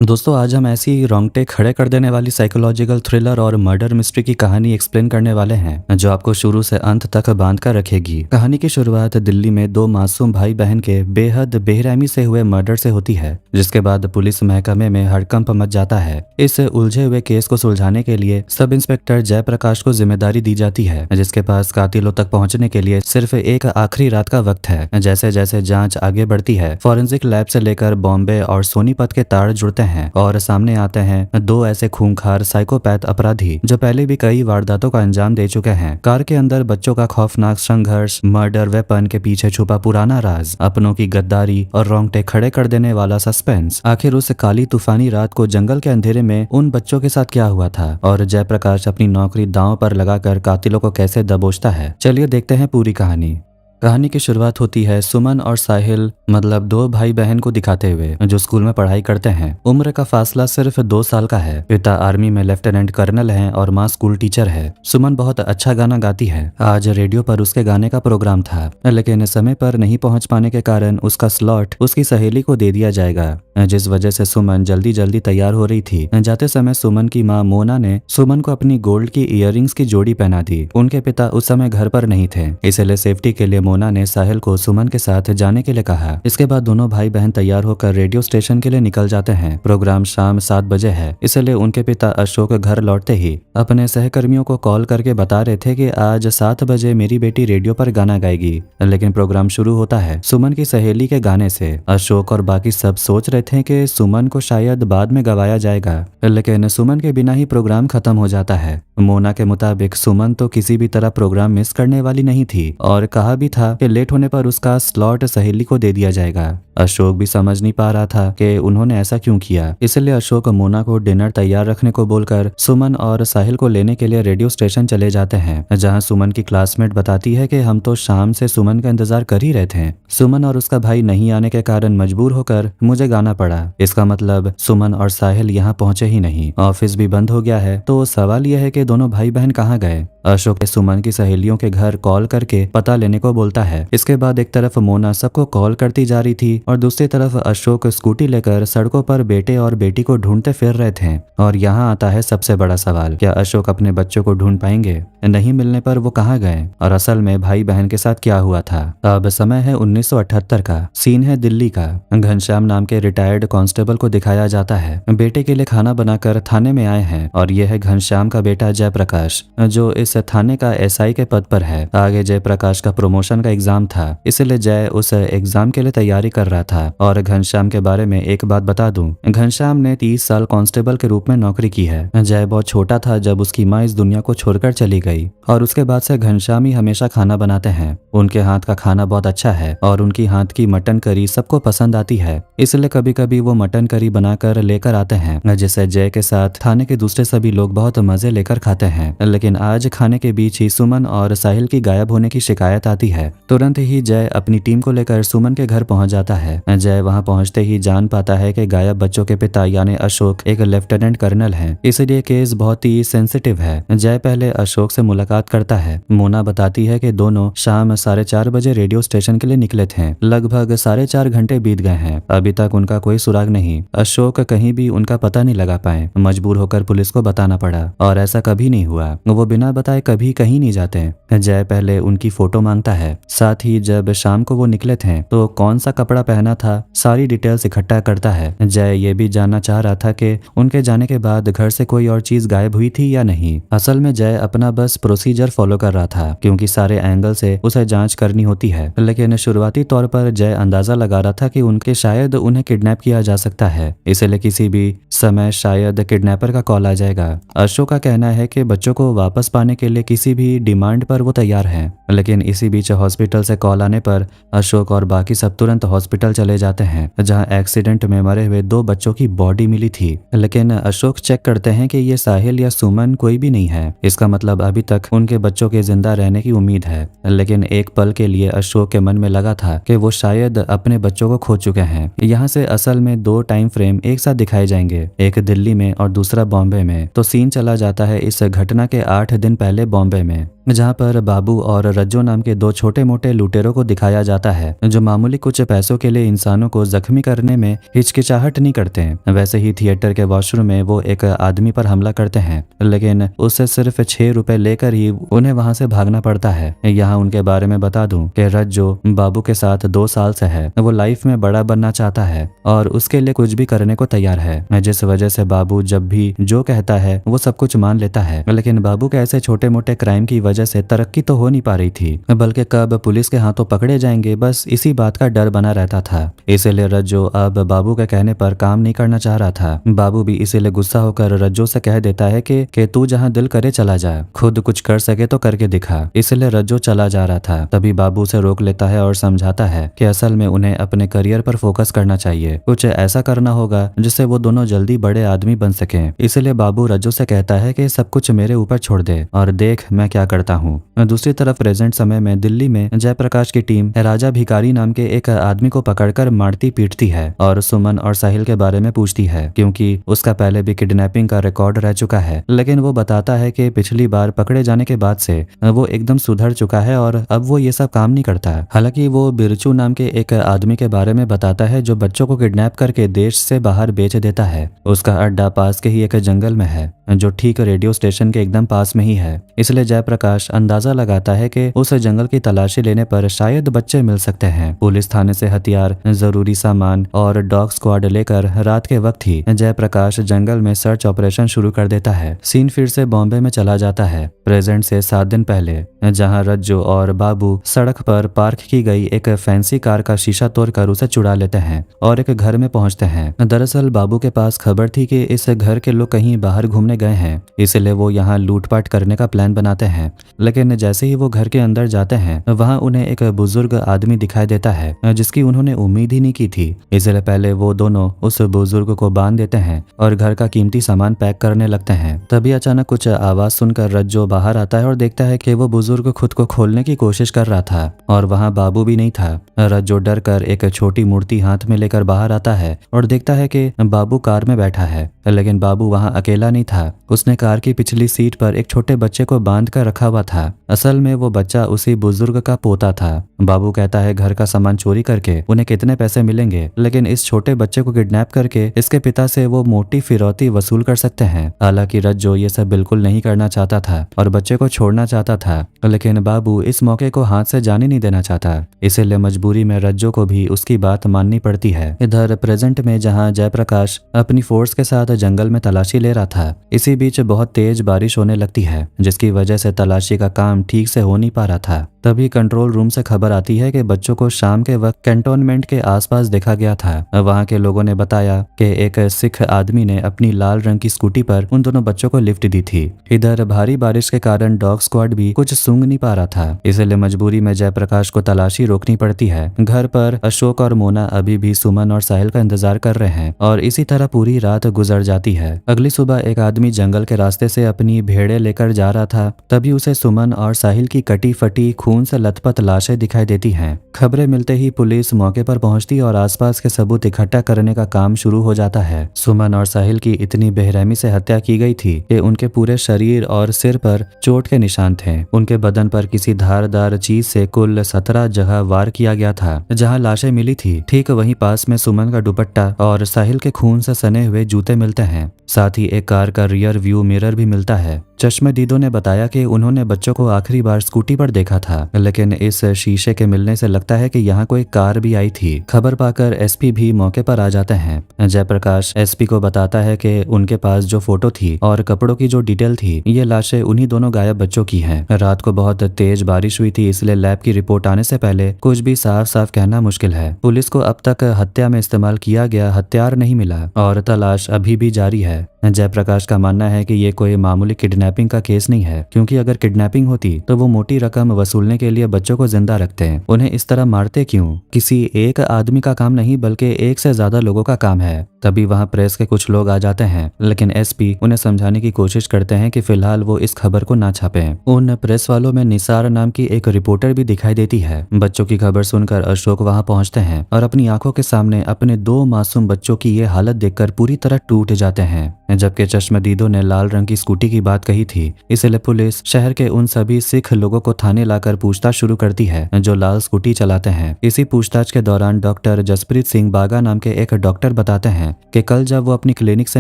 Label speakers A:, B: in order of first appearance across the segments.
A: दोस्तों आज हम ऐसी रोंगटे खड़े कर देने वाली साइकोलॉजिकल थ्रिलर और मर्डर मिस्ट्री की कहानी एक्सप्लेन करने वाले हैं जो आपको शुरू से अंत तक बांध कर रखेगी। कहानी की शुरुआत दिल्ली में दो मासूम भाई बहन के बेहद बेरहमी से हुए मर्डर से होती है, जिसके बाद पुलिस महकमे में हड़कंप मच जाता है। इस उलझे हुए केस को सुलझाने के लिए सब इंस्पेक्टर जयप्रकाश को जिम्मेदारी दी जाती है, जिसके पास कातिलों तक पहुंचने के लिए सिर्फ एक आखिरी रात का वक्त है। जैसे जैसे जांच आगे बढ़ती है, फॉरेंसिक लैब से लेकर बॉम्बे और सोनीपत के तार जुड़ते हैं और सामने आते हैं दो ऐसे खूंखार साइकोपैथ अपराधी जो पहले भी कई वारदातों का अंजाम दे चुके हैं। कार के अंदर बच्चों का खौफनाक संघर्ष, मर्डर वेपन के पीछे छुपा पुराना राज, अपनों की गद्दारी और रोंगटे खड़े कर देने वाला सस्पेंस। आखिर उस काली तूफानी रात को जंगल के अंधेरे में उन बच्चों के साथ क्या हुआ था और जयप्रकाश अपनी नौकरी दांव पर लगाकर कातिलों को कैसे दबोचता है। चलिए देखते हैं पूरी कहानी। कहानी की शुरुआत होती है सुमन और साहिल मतलब दो भाई बहन को दिखाते हुए जो स्कूल में पढ़ाई करते हैं। उम्र का फासला सिर्फ 2 साल का है। पिता आर्मी में लेफ्टिनेंट कर्नल हैं और माँ स्कूल टीचर है। सुमन बहुत अच्छा गाना गाती है। आज रेडियो पर उसके गाने का प्रोग्राम था, लेकिन समय पर नहीं पहुंच पाने के कारण उसका स्लॉट उसकी सहेली को दे दिया जाएगा, जिस वजह से सुमन जल्दी जल्दी तैयार हो रही थी। जाते समय सुमन की माँ मोना ने सुमन को अपनी गोल्ड की इयररिंग्स की जोड़ी पहना दी। उनके पिता उस समय घर पर नहीं थे, इसलिए सेफ्टी के लिए मोना ने साहिल को सुमन के साथ जाने के लिए कहा। इसके बाद दोनों भाई बहन तैयार होकर रेडियो स्टेशन के लिए निकल जाते हैं। प्रोग्राम शाम 7 बजे है, इसलिए उनके पिता अशोक घर लौटते ही अपने सहकर्मियों को कॉल करके बता रहे थे कि आज 7 बजे मेरी बेटी रेडियो पर गाना गाएगी। लेकिन प्रोग्राम शुरू होता है सुमन की सहेली के गाने से। अशोक और बाकी सब सोच रहे थे कि सुमन को शायद बाद में गवाया जाएगा, लेकिन सुमन के बिना ही प्रोग्राम खत्म हो जाता है। मोना के मुताबिक सुमन तो किसी भी तरह प्रोग्राम मिस करने वाली नहीं थी और कहा भी था कि लेट होने पर उसका स्लॉट सहेली को दे दिया जाएगा। अशोक भी समझ नहीं पा रहा था कि उन्होंने ऐसा क्यों किया, इसलिए अशोक मोना को डिनर तैयार रखने को बोलकर सुमन और साहिल को लेने के लिए रेडियो स्टेशन चले जाते हैं, जहां सुमन की क्लासमेट बताती है कि हम तो शाम से सुमन का इंतजार कर ही रहे थे। सुमन और उसका भाई नहीं आने के कारण मजबूर होकर मुझे गाना पड़ा। इसका मतलब सुमन और साहिल यहाँ पहुंचे ही नहीं। ऑफिस भी बंद हो गया है, तो सवाल यह है कि दोनों भाई बहन कहाँ गए। अशोक सुमन की सहेलियों के घर कॉल करके पता लेने को बोलता है। इसके बाद एक तरफ मोना सबको कॉल करती जा रही थी और दूसरी तरफ अशोक स्कूटी लेकर सड़कों पर बेटे और बेटी को ढूंढते फिर रहे थे। और यहाँ आता है सबसे बड़ा सवाल, क्या अशोक अपने बच्चों को ढूंढ पाएंगे? नहीं मिलने पर वो कहाँ गए और असल में भाई बहन के साथ क्या हुआ था? अब समय है 1978 का। सीन है दिल्ली का। घनश्याम नाम के रिटायर्ड कांस्टेबल को दिखाया जाता है। बेटे के लिए खाना बनाकर थाने में आए हैं और यह है घनश्याम का बेटा जयप्रकाश, जो इस थाने का एसआई के पद पर है। आगे जयप्रकाश का प्रमोशन का एग्जाम था, इसलिए जय उस एग्जाम के लिए तैयारी कर रहा था। और घनश्याम के बारे में एक बात बता दूं, घनश्याम ने 30 साल कांस्टेबल के रूप में नौकरी की है। जय बहुत छोटा था जब उसकी माँ इस दुनिया को छोड़कर चली गई और उसके बाद से घनश्याम ही हमेशा खाना बनाते हैं। उनके हाथ का खाना बहुत अच्छा है और उनकी हाथ की मटन करी सबको पसंद आती है, इसलिए कभी कभी वो मटन करी बनाकर लेकर आते हैं, जिसे जय के साथ थाने के दूसरे सभी लोग बहुत मजे लेकर खाते हैं। लेकिन आज खाने के बीच ही सुमन और साहिल की गायब होने की शिकायत आती है। तुरंत ही जय अपनी टीम को लेकर सुमन के घर पहुंच जाता है। जय वहां पहुंचते ही जान पाता है कि गायब बच्चों के पिता यानी अशोक एक लेफ्टिनेंट कर्नल हैं, इसलिए केस बहुत ही सेंसिटिव है। जय पहले अशोक से मुलाकात करता है। मोना बताती है कि दोनों शाम 4:30 बजे रेडियो स्टेशन के लिए निकले थे। लगभग 4.5 घंटे बीत गए हैं, अभी तक उनका कोई सुराग नहीं। अशोक कहीं भी उनका पता नहीं लगा पाए। मजबूर होकर पुलिस को बताना पड़ा और ऐसा कभी नहीं हुआ, वो बिना बताए कभी कहीं नहीं जाते। जय पहले उनकी फोटो मांगता है, साथ ही जब शाम को वो निकले थे तो कौन सा कपड़ा पहना था सारी डिटेल्स इकट्ठा करता है। जय ये भी जानना चाह रहा था कि उनके जाने के बाद घर से कोई और चीज गायब हुई थी या नहीं। असल में जय अपना बस प्रोसीजर फॉलो कर रहा था, क्योंकि सारे एंगल से उसे जांच करनी होती है। लेकिन शुरुआती तौर पर जय अंदाजा लगा रहा था कि उनके शायद उन्हें किडनैप किया जा सकता है, इसलिए किसी भी समय शायद किडनैपर का कॉल आ जाएगा। अशोक का कहना है कि बच्चों को वापस पाने के लिए किसी भी डिमांड पर वो तैयार है। लेकिन इसी बीच हॉस्पिटल से कॉल आने पर अशोक और बाकी सब तुरंत हॉस्पिटल चले जाते हैं, जहां एक्सीडेंट में मरे हुए 2 बच्चों की बॉडी मिली थी। लेकिन अशोक चेक करते हैं कि ये साहिल या सुमन कोई भी नहीं है। इसका मतलब अभी तक उनके बच्चों के जिंदा रहने की उम्मीद है। लेकिन एक पल के लिए अशोक के मन में लगा था कि वो शायद अपने बच्चों को खो चुके हैं। यहाँ से असल में 2 टाइम फ्रेम एक साथ दिखाए जाएंगे, एक दिल्ली में और दूसरा बॉम्बे में। तो सीन चला जाता है इस घटना के 8 दिन पहले बॉम्बे में। जहाँ पर बाबू और रज्जो नाम के दो छोटे मोटे लुटेरों को दिखाया जाता है जो मामूली कुछ पैसों के लिए इंसानों को जख्मी करने में हिचकिचाहट नहीं करते हैं। वैसे ही थिएटर के वॉशरूम में वो एक आदमी पर हमला करते हैं, लेकिन उससे सिर्फ 6 रुपए लेकर ही उन्हें वहां से भागना पड़ता है। यहाँ उनके बारे में बता दूं कि रज्जो बाबू के साथ 2 साल से है। वो लाइफ में बड़ा बनना चाहता है और उसके लिए कुछ भी करने को तैयार है, जिस वजह से बाबू जब भी जो कहता है वो सब कुछ मान लेता है। लेकिन बाबू के ऐसे छोटे मोटे क्राइम की वजह से तरक्की तो हो नहीं पा रही थी, बल्कि कब पुलिस के हाथों पकड़े जाएंगे बस इसी बात का डर बना रहता था। इसीलिए रज्जो अब बाबू के कहने पर काम नहीं करना चाह रहा था। बाबू भी इसीलिए गुस्सा होकर रज्जो से कह देता है कि तू जहाँ दिल करे चला जा, खुद कुछ कर सके तो करके दिखा। इसलिए रज्जो चला जा रहा था, तभी बाबू उसे रोक लेता है और समझाता है कि असल में उन्हें अपने करियर पर फोकस करना चाहिए, कुछ ऐसा करना होगा जिससे वो दोनों जल्दी बड़े आदमी बन सकें। इसलिए बाबू रज्जो से कहता है कि सब कुछ मेरे ऊपर छोड़ दे और देख मैं क्या करता हूँ। दूसरी तरफ प्रेजेंट समय में दिल्ली में जयप्रकाश की टीम राजा भिकारी नाम के एक आदमी को पकड़कर मारती पीटती है और सुमन और साहिल के बारे में पूछती है, क्योंकि उसका पहले भी किडनैपिंग का रिकॉर्ड रह चुका है। लेकिन वो बताता है कि पिछली बार पकड़े जाने के बाद से वो एकदम सुधर चुका है और अब वो ये सब काम नहीं करता। हालांकि वो बिरचू नाम के एक आदमी के बारे में बताता है जो बच्चों को किडनैप करके देश से बाहर बेच देता है। उसका अड्डा पास के ही एक जंगल में है जो ठीक रेडियो स्टेशन के एकदम पास में ही है। इसलिए जयप्रकाश अंदाजा लगाता है कि उस जंगल की तलाशी लेने पर शायद बच्चे मिल सकते हैं। पुलिस थाने से हथियार, जरूरी सामान और डॉग स्क्वाड लेकर रात के वक्त ही जयप्रकाश जंगल में सर्च ऑपरेशन शुरू कर देता है। सीन फिर से बॉम्बे में चला जाता है, प्रेजेंट से 7 दिन पहले, जहां रज्जो और बाबू सड़क पर पार्क की गई एक फैंसी कार का शीशा तोड़कर उसे चुरा लेते हैं और एक घर में पहुंचते हैं। दरअसल बाबू के पास खबर थी कि इस घर के लोग कहीं बाहर घूमने गए हैं, इसलिए वो यहाँ लूटपाट करने का प्लान बनाते हैं। लेकिन जैसे ही वो घर के अंदर जाते हैं वहाँ उन्हें एक बुजुर्ग आदमी दिखाई देता है जिसकी उन्होंने उम्मीद ही नहीं की थी। इसलिए पहले वो दोनों उस बुजुर्ग को बांध देते हैं और घर का कीमती सामान पैक करने लगते हैं। तभी अचानक कुछ आवाज सुनकर रज्जो बाहर आता है और देखता है कि वो बुजुर्ग खुद को खोलने की कोशिश कर रहा था और वहाँ बाबू भी नहीं था। रज्जो डर कर एक छोटी मूर्ति हाथ में लेकर बाहर आता है और देखता है कि बाबू कार में बैठा है, लेकिन बाबू वहाँ अकेला नहीं था। उसने कार की पिछली सीट पर एक छोटे बच्चे को बांध कर रखा हुआ था। असल में वो बच्चा उसी बुजुर्ग का पोता था। बाबू कहता है घर का सामान चोरी करके उन्हें कितने पैसे मिलेंगे, लेकिन इस छोटे बच्चे को किडनैप करके इसके पिता से वो मोटी फिरौती वसूल कर सकते हैं। हालांकि रज्जो ये सब बिल्कुल नहीं करना चाहता था और बच्चे को छोड़ना चाहता था, लेकिन बाबू इस मौके को हाथ से जाने नहीं देना चाहता। इसीलिए मजबूरी में रज्जो को भी उसकी बात माननी पड़ती है। इधर प्रेजेंट में जहाँ जयप्रकाश अपनी फोर्स के साथ जंगल में तलाशी ले रहा था, इसी बीच बहुत तेज बारिश होने लगती है जिसकी वजह से तलाशी का काम ठीक से हो नहीं पा रहा था। तभी कंट्रोल रूम से खबर आती है कि बच्चों को शाम के वक्त कैंटोनमेंट के आसपास देखा गया था। वहां के लोगों ने बताया कि एक सिख आदमी ने अपनी लाल रंग की स्कूटी पर उन दोनों बच्चों को लिफ्ट दी थी। इधर भारी बारिश के कारण डॉग स्क्वाड भी कुछ सूंघ नहीं पा रहा था, इसलिए मजबूरी में जयप्रकाश को तलाशी रोकनी पड़ती है। घर पर अशोक और मोना अभी भी सुमन और साहिल का इंतजार कर रहे हैं और इसी तरह पूरी रात गुजर जाती है। अगली सुबह एक आदमी जंगल के रास्ते से अपनी भेड़ें लेकर जा रहा था, तभी उसे सुमन और साहिल की कटी फटी खून से लथपथ लाशें दिखाई देती हैं। खबरें मिलते ही पुलिस मौके पर पहुंचती और आसपास के सबूत इकट्ठा करने का काम शुरू हो जाता है। सुमन और साहिल की इतनी बेरहमी से हत्या की गई थी कि उनके पूरे शरीर और सिर पर चोट के निशान थे। उनके बदन पर किसी धारदार चीज से कुल 17 जगह वार किया गया था। जहां लाशें मिली थी ठीक वहीं पास में सुमन का दुपट्टा और साहिल के खून से सने हुए जूते मिलते हैं। साथ ही एक कार का रियर व्यू मिरर भी मिलता है। चश्मदीदों ने बताया कि उन्होंने बच्चों को आखिरी बार स्कूटी पर देखा था, लेकिन इस शीशे के मिलने से लगता है कि यहाँ कोई कार भी आई थी। खबर पाकर एसपी भी मौके पर आ जाते हैं। जयप्रकाश एसपी को बताता है कि उनके पास जो फोटो थी और कपड़ों की जो डिटेल थी, ये लाशें उन्हीं दोनों गायब बच्चों की हैं। रात को बहुत तेज बारिश हुई थी, इसलिए लैब की रिपोर्ट आने से पहले कुछ भी साफ साफ कहना मुश्किल है। पुलिस को अब तक हत्या में इस्तेमाल किया गया हथियार नहीं मिला और तलाश अभी भी जारी है। जयप्रकाश का मानना है कि ये कोई मामूली किडनैपिंग का केस नहीं है, क्योंकि अगर किडनैपिंग होती तो वो मोटी रकम वसूलने के लिए बच्चों को जिंदा रखते हैं। उन्हें इस तरह मारते क्यों? किसी एक आदमी का काम नहीं बल्कि एक से ज्यादा लोगों का काम है। तभी वहाँ प्रेस के कुछ लोग आ जाते हैं, लेकिन एसपी उन्हें समझाने की कोशिश करते हैं कि फिलहाल वो इस खबर को ना छापें। उन प्रेस वालों में निसार नाम की एक रिपोर्टर भी दिखाई देती है। बच्चों की खबर सुनकर अशोक वहाँ पहुँचते हैं और अपनी आंखों के सामने अपने 2 मासूम बच्चों की ये हालत देखकर पूरी तरह टूट जाते हैं। जबकि चश्मदीदों ने लाल रंग की स्कूटी की बात कही थी। इसलिए पुलिस शहर के उन सभी सिख लोगों को थाने लाकर पूछताछ शुरू करती है जो लाल स्कूटी चलाते हैं। इसी पूछताछ के दौरान डॉक्टर जसप्रीत सिंह बागा नाम के एक डॉक्टर बताते हैं कि कल जब वो अपनी क्लिनिक से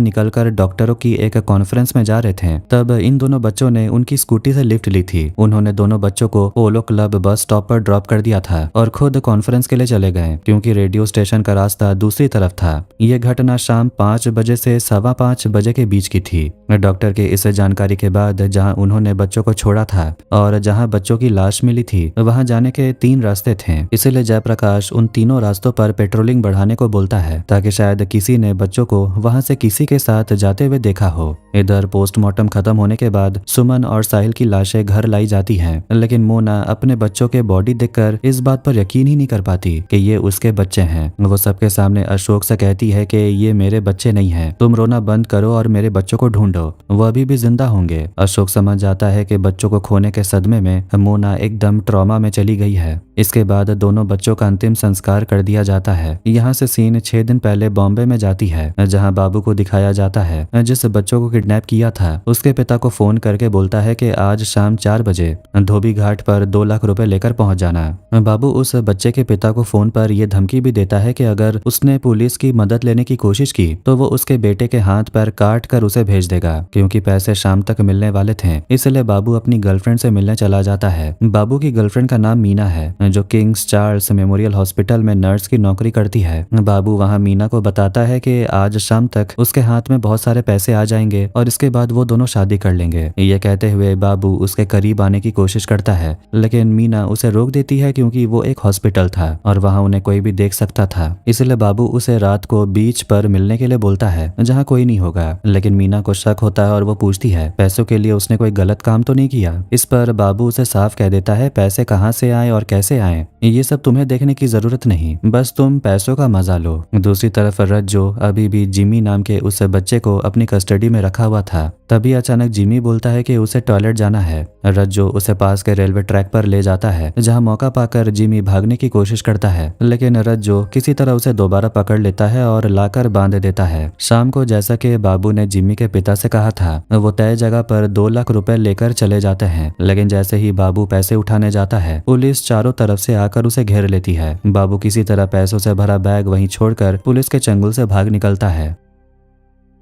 A: निकलकर डॉक्टरों की एक कॉन्फ्रेंस में जा रहे थे, तब इन दोनों बच्चों ने उनकी स्कूटी से लिफ्ट ली थी। उन्होंने दोनों बच्चों को पोलो क्लब बस स्टॉप पर ड्रॉप कर दिया था और खुद कॉन्फ्रेंस के लिए चले गए, क्योंकि रेडियो स्टेशन का रास्ता दूसरी तरफ था। ये घटना शाम 5 बजे से 5:15 बजे के बीच की थी। डॉक्टर के इस जानकारी के बाद जहां उन्होंने बच्चों को छोड़ा था और जहां बच्चों की लाश मिली थी, वहां जाने के 3 रास्ते थे। इसलिए जयप्रकाश उन तीनों रास्तों पर पेट्रोलिंग बढ़ाने को बोलता है ताकि शायद किसी ने बच्चों को वहां से किसी के साथ जाते हुए देखा हो। इधर पोस्टमार्टम खत्म होने के बाद सुमन और साहिल की लाशें घर लाई जाती हैं, लेकिन मोना अपने बच्चों के बॉडी देखकर इस बात पर यकीन ही नहीं कर पाती कि ये उसके बच्चे हैं। वो सबके सामने अशोक से कहती है कि ये मेरे बच्चे नहीं हैं, तुम रोना बंद करो और मेरे बच्चों को ढूंढो, वो अभी भी जिंदा होंगे। अशोक समझ जाता है कि बच्चों को खोने के सदमे में मोना एकदम ट्रॉमा में चली गई है। इसके बाद दोनों बच्चों का अंतिम संस्कार कर दिया जाता है। यहाँ से सीन 6 दिन पहले बॉम्बे में जाती है, जहाँ बाबू को दिखाया जाता है जिस बच्चों को किडनैप किया था। उसके पिता को फोन करके बोलता है कि आज शाम 4 बजे धोबी घाट पर 2 लाख रुपए लेकर पहुंच जाना। बाबू उस बच्चे के पिता को फोन पर यह धमकी भी देता है कि अगर उसने पुलिस की मदद लेने की कोशिश की तो वो उसके बेटे के हाथ पैर काट कर उसे भेज देगा, क्योंकि पैसे शाम तक मिलने वाले थे। इसलिए बाबू अपनी गर्लफ्रेंड से मिलने चला जाता है। बाबू की गर्लफ्रेंड का नाम मीना है, जो किंग्स चार्ल्स मेमोरियल हॉस्पिटल में नर्स की नौकरी करती है। बाबू वहाँ मीना को बताता है कि आज शाम तक उसके हाथ में बहुत सारे पैसे आ जाएंगे और इसके बाद वो दोनों शादी कर लेंगे। ये कहते हुए बाबू उसके करीब आने की कोशिश करता है, लेकिन मीना उसे रोक देती है क्योंकि वो एक हॉस्पिटल था और वहाँ उन्हें कोई भी देख सकता था। इसलिए बाबू उसे रात को बीच पर मिलने के लिए बोलता है जहाँ कोई नहीं होगा। लेकिन मीना को शक होता है और वो पूछती है पैसों के लिए उसने कोई गलत काम तो नहीं किया। इस पर बाबू उसे साफ कह देता है पैसे कहाँ से आए और कैसे आए ये सब तुम्हें देखने की जरूरत नहीं, बस तुम पैसों का मजा लो। दूसरी तरफ रज्जो अभी भी जिमी नाम के उस बच्चे को अपनी कस्टडी में रखा हुआ था। तभी अचानक जिमी बोलता है कि उसे टॉयलेट जाना है। रज्जो उसे पास के रेलवे ट्रैक पर ले जाता है, जहां मौका पाकर जिमी भागने की कोशिश करता है, लेकिन रज्जो किसी तरह उसे दोबारा पकड़ लेता है और लाकर बांध देता है। शाम को जैसा कि बाबू ने जिमी के पिता से कहा था, वो तय जगह पर 2 लाख रुपए लेकर चले जाते हैं, लेकिन जैसे ही बाबू पैसे उठाने जाता है, पुलिस चारों तरफ से आकर उसे घेर लेती है। बाबू किसी तरह पैसों से भरा बैग वहीं छोड़कर पुलिस के चंगुल से भाग निकलता है।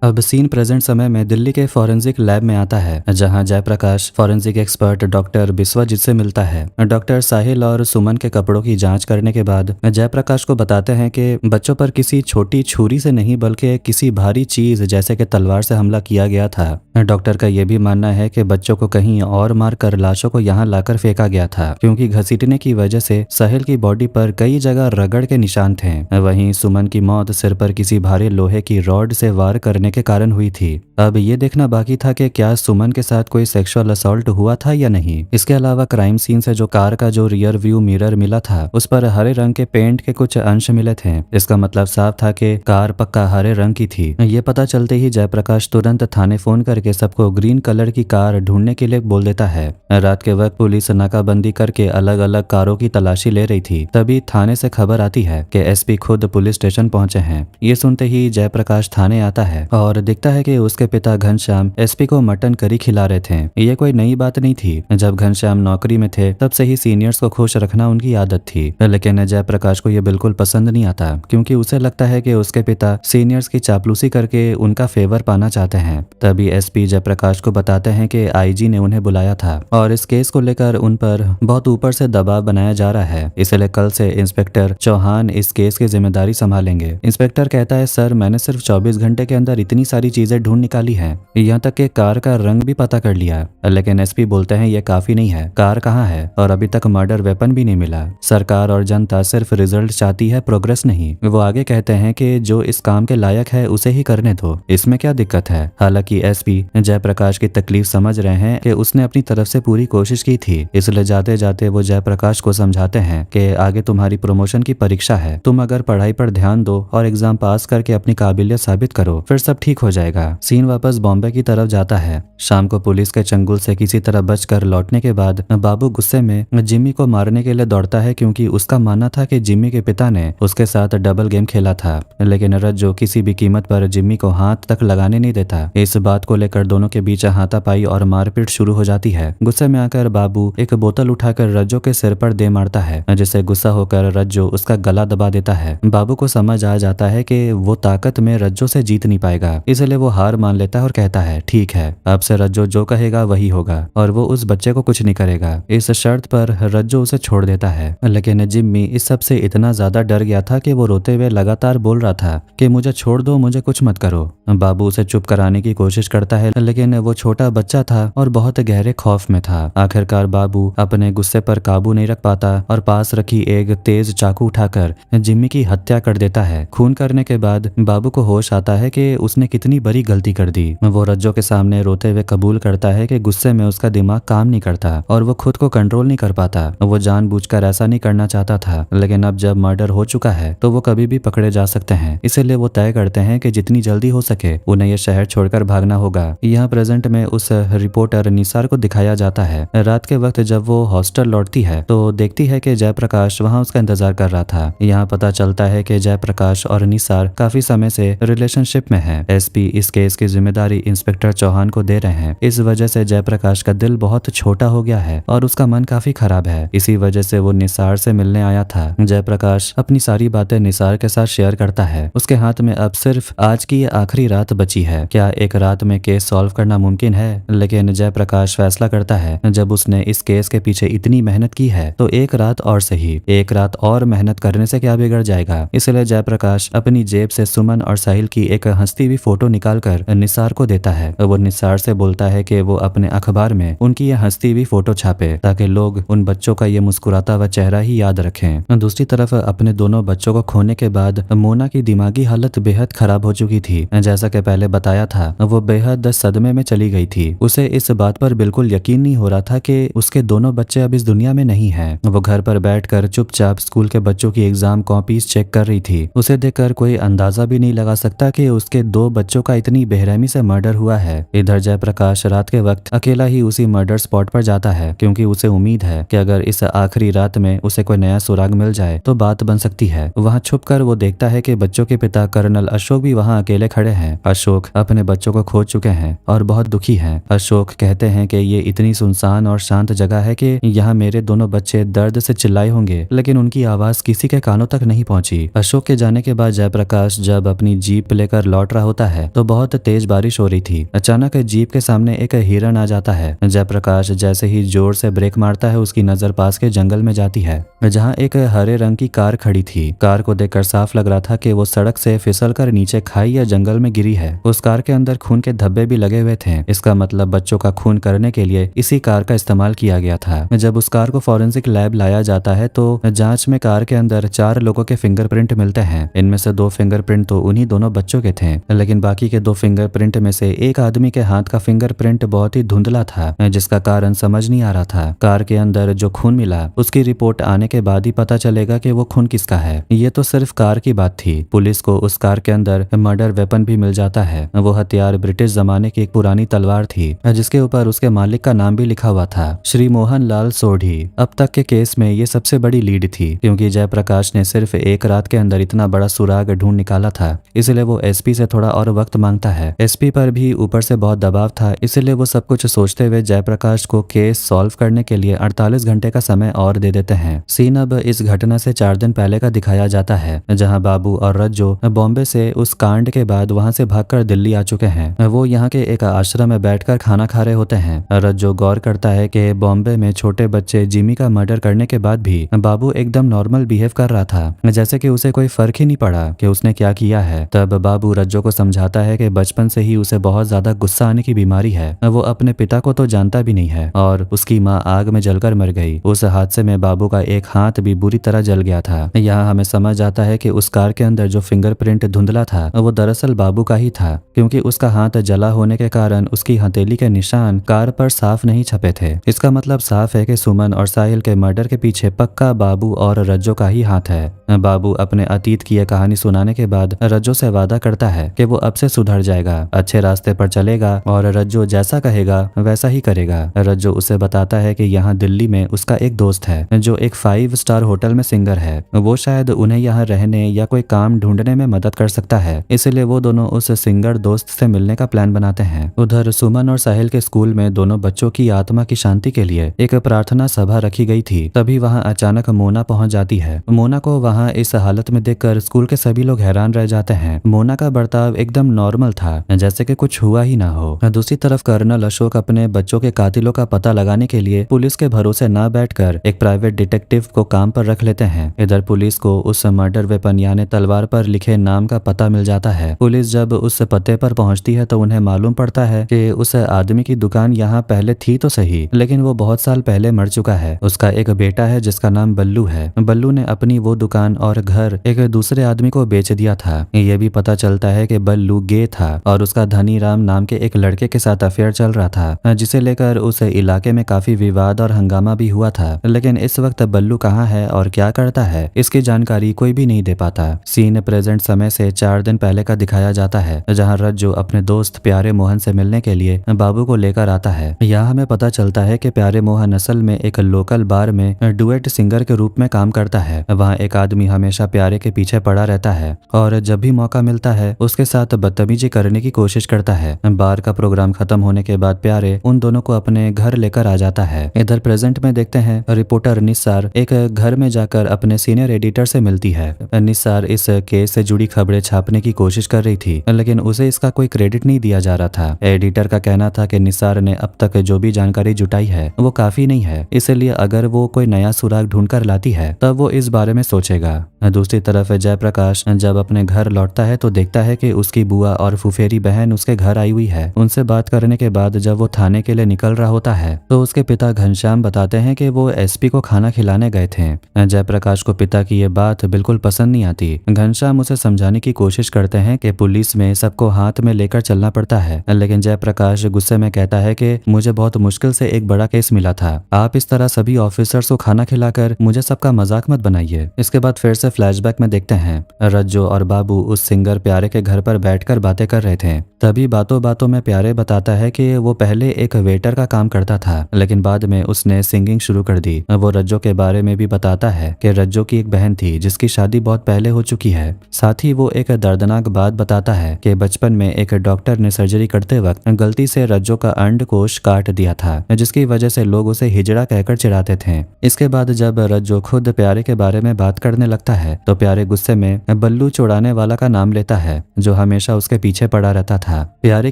A: अब सीन प्रेजेंट समय में दिल्ली के फॉरेंसिक लैब में आता है, जहां Jayaprakash forensic expert doctor Biswajit से मिलता है। डॉक्टर साहिल और सुमन के कपड़ों की जांच करने के बाद जयप्रकाश को बताते हैं कि बच्चों पर किसी छोटी छुरी से नहीं बल्कि किसी भारी चीज जैसे कि तलवार से हमला किया गया था। डॉक्टर का यह भी मानना है कि बच्चों को कहीं और मारकर लाशों को यहाँ लाकर फेंका गया था, क्योंकि घसीटने की वजह से साहिल की बॉडी पर कई जगह रगड़ के निशान थे। वहीं सुमन की मौत सिर पर किसी भारी लोहे की रॉड से वार करने के कारण हुई थी। अब ये देखना बाकी था कि क्या सुमन के साथ कोई सेक्सुअल असॉल्ट हुआ था या नहीं। इसके अलावा क्राइम सीन से जो कार का जो रियर व्यू मिरर मिला था, उस पर हरे रंग के पेंट के कुछ अंश मिले थे। इसका मतलब साफ था कि कार पक्का हरे रंग की थी। ये पता चलते ही जयप्रकाश तुरंत थाने फोन करके सबको ग्रीन कलर की कार ढूंढने के लिए बोल देता है। रात के वक्त पुलिस नाकाबंदी करके अलग अलग कारों की तलाशी ले रही थी। तभी थाने से खबर आती है कि एसपी खुद पुलिस स्टेशन पहुंचे हैं। ये सुनते ही जयप्रकाश थाने आता है और दिखता है कि उसके पिता घनश्याम एसपी को मटन करी खिला रहे थे। ये कोई नई बात नहीं थी, जब घनश्याम नौकरी में थे तब से ही सीनियर्स को खुश रखना उनकी आदत थी। लेकिन जयप्रकाश को ये बिल्कुल पसंद नहीं आता, क्योंकि उसे लगता है कि उसके पिता सीनियर्स की चापलूसी करके उनका फेवर पाना चाहते हैं। तभी एसपी जयप्रकाश को बताते हैं कि आईजी ने उन्हें बुलाया था और इस केस को लेकर उन पर बहुत ऊपर से दबाव बनाया जा रहा है, इसलिए कल से इंस्पेक्टर चौहान इस केस की जिम्मेदारी संभालेंगे। इंस्पेक्टर कहता है सर, मैंने सिर्फ 24 घंटे के अंदर इतनी सारी चीजें ढूंढ निकाली है, यहाँ तक कि कार का रंग भी पता कर लिया। लेकिन एसपी बोलते हैं ये काफी नहीं है, कार कहाँ है और अभी तक मर्डर वेपन भी नहीं मिला। सरकार और जनता सिर्फ रिजल्ट चाहती है, प्रोग्रेस नहीं। वो आगे कहते हैं कि जो इस काम के लायक है उसे ही करने दो, इसमें क्या दिक्कत है। हालांकि एसपी जयप्रकाश की तकलीफ समझ रहे हैं कि उसने अपनी तरफ से पूरी कोशिश की थी, इसलिए जाते जाते वो जयप्रकाश को समझाते हैं कि आगे तुम्हारी प्रमोशन की परीक्षा है, तुम अगर पढ़ाई पर ध्यान दो और एग्जाम पास करके अपनी काबिलियत साबित करो, फिर सब ठीक हो जाएगा। सीन लेकिन वापस बॉम्बे की तरफ जाता है। शाम को पुलिस के चंगुल से किसी तरह बचकर लौटने के बाद बाबू गुस्से में जिम्मी को मारने के लिए दौड़ता है, क्योंकि उसका मानना था कि जिम्मी के पिता ने उसके साथ डबल गेम खेला था। लेकिन रज्जो किसी भी कीमत पर जिम्मी को हाथ तक लगाने नहीं देता। इस बात को लेकर दोनों के बीच हाथापाई और मारपीट शुरू हो जाती है। गुस्से में आकर बाबू एक बोतल उठाकर रज्जो के सिर पर दे मारता है, जिससे गुस्सा होकर रज्जो उसका गला दबा देता है। बाबू को समझ आ जाता है कि वो ताकत में रज्जो से जीत नहीं पाएगा, इसलिए वो हार मान लेता है और कहता है ठीक है, अब से रज्जो जो कहेगा वही होगा और वो उस बच्चे को कुछ नहीं करेगा। इस शर्त पर रज्जो उसे छोड़ देता है। लेकिन जिम्मी इस सब से इतना ज्यादा डर गया था कि वो रोते हुए लगातार बोल रहा था कि मुझे छोड़ दो, मुझे कुछ मत करो। बाबू उसे चुप कराने की कोशिश करता है, लेकिन वो छोटा बच्चा था और बहुत गहरे खौफ में था। आखिरकार बाबू अपने गुस्से पर काबू नहीं रख पाता और पास रखी एक तेज चाकू उठाकर जिम्मी की हत्या कर देता है। खून करने के बाद बाबू को होश आता है कि उसने कितनी बड़ी गलती कर दी। वो रज्जो के सामने रोते हुए कबूल करता है कि गुस्से में उसका दिमाग काम नहीं करता और वो खुद को कंट्रोल नहीं कर पाता। वो जानबूझकर ऐसा नहीं करना चाहता था, लेकिन अब जब मर्डर हो चुका है तो वो कभी भी पकड़े जा सकते हैं। इसीलिए वो तय करते हैं कि जितनी जल्दी हो सके उन्हें ये शहर छोड़कर भागना होगा। यहाँ प्रेजेंट में उस रिपोर्टर निसार को दिखाया जाता है। रात के वक्त जब वो हॉस्टल लौटती है तो देखती है कि जयप्रकाश वहाँ उसका इंतजार कर रहा था। यहाँ पता चलता है कि जयप्रकाश और निसार काफी समय से रिलेशनशिप में है। एसपी इस केस की जिम्मेदारी इंस्पेक्टर चौहान को दे रहे हैं। इस वजह से जयप्रकाश का दिल बहुत छोटा हो गया है और उसका मन काफी खराब है। इसी वजह से वो निसार से मिलने आया था। जयप्रकाश अपनी सारी बातें निसार के साथ शेयर करता है। उसके हाथ में अब सिर्फ आज की ये आखिरी रात बची है। क्या एक रात में केस सॉल्व करना मुमकिन है? लेकिन जयप्रकाश फैसला करता है जब उसने इस केस के पीछे इतनी मेहनत की है तो एक रात और सही, एक रात और मेहनत करने से क्या बिगड़ जाएगा। इसलिए जयप्रकाश अपनी जेब से सुमन और साहिल की एक हंसती हुई फोटो निकालकर निसार को देता है। वो निसार से बोलता है कि वो अपने अखबार में उनकी ये हंसती हुई फोटो छापे ताकि लोग उन बच्चों का ये मुस्कुराता हुआ चेहरा ही याद रखें। दूसरी तरफ अपने दोनों बच्चों को खोने के बाद मोना की दिमागी हालत बेहद खराब हो चुकी थी। जैसा कि पहले बताया था, वो बेहद सदमे में चली गई थी। उसे इस बात पर बिल्कुल यकीन नहीं हो रहा था कि उसके दोनों बच्चे अब इस दुनिया में नहीं हैं। वो घर पर बैठकर चुपचाप स्कूल के बच्चों की एग्जाम कॉपीज चेक कर रही थी। उसे देखकर कोई अंदाजा भी नहीं लगा सकता कि उसके दो बच्चों का इतनी बेरहमी से मर्डर हुआ है। इधर जयप्रकाश रात के वक्त अकेला ही उसी मर्डर स्पॉट पर जाता है, क्योंकि उसे उम्मीद है कि अगर इस आखिरी रात में उसे कोई नया सुराग मिल जाए तो बात बन सकती है। वहाँ छुपकर वो देखता है कि बच्चों के पिता कर्नल अशोक भी वहाँ अकेले खड़े हैं। अशोक अपने बच्चों को खो चुके हैं और बहुत दुखी हैं। अशोक कहते हैं कि ये इतनी सुनसान और शांत जगह है कि यहाँ मेरे दोनों बच्चे दर्द से चिल्लाए होंगे, लेकिन उनकी आवाज किसी के कानों तक नहीं पहुंची। अशोक के जाने के बाद जयप्रकाश जब अपनी जीप लेकर लौट रहा होता है तो बहुत तेज बारिश हो रही थी। अचानक जीप के सामने एक हिरन आ जाता है। जयप्रकाश जैसे ही जोर से ब्रेक मारता है, उसकी नजर पास के जंगल में जाती है, जहाँ एक हरे रंग की कार खड़ी थी। कार को देखकर साफ लग रहा था कि वो सड़क से फिसलकर नीचे खाई या जंगल में गिरी है। उस कार के अंदर खून के धब्बे भी लगे हुए थे। इसका मतलब बच्चों का खून करने के लिए इसी कार का इस्तेमाल किया गया था। जब उस कार को फॉरेंसिक लैब लाया जाता है तो जांच में कार के अंदर 4 लोगों के फिंगरप्रिंट मिलते हैं। इनमें से 2 फिंगरप्रिंट तो उन्हीं दोनों बच्चों के थे, लेकिन बाकी के 2 फिंगरप्रिंट में से एक आदमी के हाथ का फिंगरप्रिंट बहुत ही धुंधला था, जिसका कारण समझ नहीं आ रहा था। कार के अंदर जो खून मिला उसकी रिपोर्ट आने के बाद ही पता चलेगा कि वो खून किसका है। ये तो सिर्फ कार की बात थी। पुलिस को उस कार के अंदर मर्डर वेपन भी मिल जाता है। वो हथियार ब्रिटिश जमाने की एक पुरानी तलवार थी, जिसके ऊपर उसके मालिक का नाम भी लिखा हुआ था, श्री मोहन लाल सोढ़ी। अब तक के केस में ये सबसे बड़ी लीड थी, क्योंकि जयप्रकाश ने सिर्फ एक रात के अंदर इतना बड़ा सुराग ढूंढ निकाला था। इसलिए वो एसपी से थोड़ा और वक्त मांगता है। एसपी पर भी ऊपर से बहुत दबाव था, इसलिए वो सब कुछ सोचते हुए जयप्रकाश को केस सॉल्व करने के लिए 48 घंटे का समय और दे देते हैं। सीन अब इस घटना से 4 दिन पहले का दिखाया जाता है, जहां बाबू और रज्जो बॉम्बे से उस कांड के बाद वहां से भागकर दिल्ली आ चुके हैं। वो यहाँ के एक आश्रम में बैठकर खाना खा रहे होते हैं। रज्जो गौर करता है कि बॉम्बे में छोटे बच्चे जिमी का मर्डर करने के बाद भी बाबू एकदम नॉर्मल बिहेव कर रहा था, जैसे कि उसे कोई फर्क ही नहीं पड़ा कि उसने क्या किया है। तब बाबू रज्जो को समझाता है कि बचपन से ही उसे बहुत ज्यादा गुस्सा आने की बीमारी है। वो अपने पिता को तो जानता भी नहीं है और उसकी माँ आग में जलकर मर गई। उस हादसे में बाबू का एक हाथ भी बुरी तरह जल गया था। यहाँ हमें समझ आता है कि उस कार के अंदर जो फिंगरप्रिंट धुंधला था वो दरअसल बाबू का ही था, क्योंकि उसका हाथ जला होने के कारण उसकी हथेली के निशान कार पर साफ नहीं छपे थे। इसका मतलब साफ है कि सुमन और साहिल के मर्डर के पीछे पक्का बाबू और रज्जो का ही हाथ है। बाबू अपने अतीत की यह कहानी सुनाने के बाद रज्जो से वादा करता है कि वो अब से सुधर जाएगा अच्छे रास्ते पर चलेगा और रज्जो जैसा कहेगा वैसा ही करेगा। रज्जो उसे बताता है कि यहाँ दिल्ली में उसका एक दोस्त है जो एक 5 स्टार होटल में सिंगर है। वो शायद उन्हें यहाँ रहने या कोई काम ढूंढने में मदद कर सकता है, इसलिए वो दोनों उस सिंगर दोस्त से मिलने का प्लान बनाते हैं। उधर सुमन और साहिल के स्कूल में दोनों बच्चों की आत्मा की शांति के लिए एक प्रार्थना सभा रखी गई थी। तभी वहाँ अचानक मोना पहुंच जाती है। मोना को वहाँ इस हालत में देखकर स्कूल के सभी लोग हैरान रह जाते हैं। मोना का बर्ताव एकदम नॉर्मल था, जैसे कि कुछ हुआ ही ना हो। दूसरी तरफ कर्नल अशोक अपने बच्चों के कातिलों का पता लगाने के लिए पुलिस के भरोसे न बैठकर एक प्राइवेट डिटेक्टिव को काम पर रख लेते हैं। इधर पुलिस को उस मर्डर वेपन यानी तलवार पर लिखे नाम का पता मिल जाता है। पुलिस जब उस पते पर पहुंचती है तो उन्हें मालूम पड़ता है कि उस आदमी की दुकान यहाँ पहले थी तो सही, लेकिन वो बहुत साल पहले मर चुका है। उसका एक बेटा है जिसका नाम बल्लू है। बल्लू ने अपनी वो दुकान और घर एक दूसरे आदमी को बेच दिया था। ये भी पता चलता है कि बल्लू गे था और उसका धनी राम नाम के एक लड़के के साथ अफेयर चल रहा था, जिसे लेकर उस इलाके में काफी विवाद और हंगामा भी हुआ था। लेकिन इस वक्त बल्लू कहाँ है और क्या करता है, इसकी जानकारी कोई भी नहीं दे पाता। सीन प्रेजेंट समय से 4 दिन पहले का दिखाया जाता है, जहाँ रज्जो अपने दोस्त प्यारे मोहन से मिलने के लिए बाबू को लेकर आता है। यहाँ हमें पता चलता है कि प्यारे मोहन असल में एक लोकल बार में डुएट सिंगर के रूप में काम करता है। वहाँ एक आदमी हमेशा प्यारे के पीछे पड़ा रहता है और जब भी मौका मिलता है उसके साथ बदतमीजी करने की कोशिश करता है। बार का प्रोग्राम खत्म होने के बाद प्यारे उन दोनों को अपने घर लेकर आ जाता है। इधर प्रेजेंट में देखते हैं रिपोर्टर निसार एक घर में जाकर अपने सीनियर एडिटर से मिलती है। निसार इस केस से जुड़ी खबरें छापने की कोशिश कर रही थी, लेकिन उसे इसका कोई क्रेडिट नहीं दिया जा रहा था। एडिटर का कहना था कि निसार ने अब तक जो भी जानकारी जुटाई है वो काफी नहीं है, इसलिए अगर वो कोई नया सुराग ढूंढकर लाती है तब वो इस बारे में सोचेगा। दूसरी तरफ जयप्रकाश जब अपने घर लौटता है तो देखता है कि उसकी बुआ और फुफेरी बहन उसके घर आई हुई है। उनसे बात करने के बाद जब वो थाने के लिए निकल रहा होता है तो उसके पिता घनश्याम बताते हैं कि वो एसपी को खाना खिलाने गए थे। जयप्रकाश को पिता की ये बात बिल्कुल पसंद नहीं आती। घनश्याम उसे समझाने की कोशिश करते हैं कि पुलिस में सबको हाथ में लेकर चलना पड़ता है, लेकिन जयप्रकाश गुस्से में कहता है कि मुझे बहुत मुश्किल से एक बड़ा केस मिला था, आप इस तरह सभी ऑफिसर्स को खाना खिलाकर मुझे सबका मजाक मत बनाइए। इसके बाद फिर से फ्लैशबैक में देखते हैं रज्जो और बाबू उस सिंगर प्यारे के घर पर बैठकर बातें कर रहे थे। तभी बातों बातों में प्यारे बताता है कि वो पहले एक वेटर का काम करता था, लेकिन बाद में उसने सिंगिंग शुरू कर दी। वो रज्जो के बारे में भी बताता है कि रज्जो की एक बहन थी जिसकी शादी बहुत पहले हो चुकी है। साथ ही वो एक दर्दनाक बात बताता है कि बचपन में एक डॉक्टर ने सर्जरी करते वक्त गलती से रज्जो का अंडकोश काट दिया था, जिसकी वजह से लोग उसे हिजड़ा कहकर चिढ़ाते थे। इसके बाद जब रज्जो खुद प्यारे के बारे में बात करने लगता है तो प्यारे गुस्से में बल्लू चुड़ाने वाला का नाम लेता है जो हमेशा उसके पीछे पड़ा रहता था। प्यारे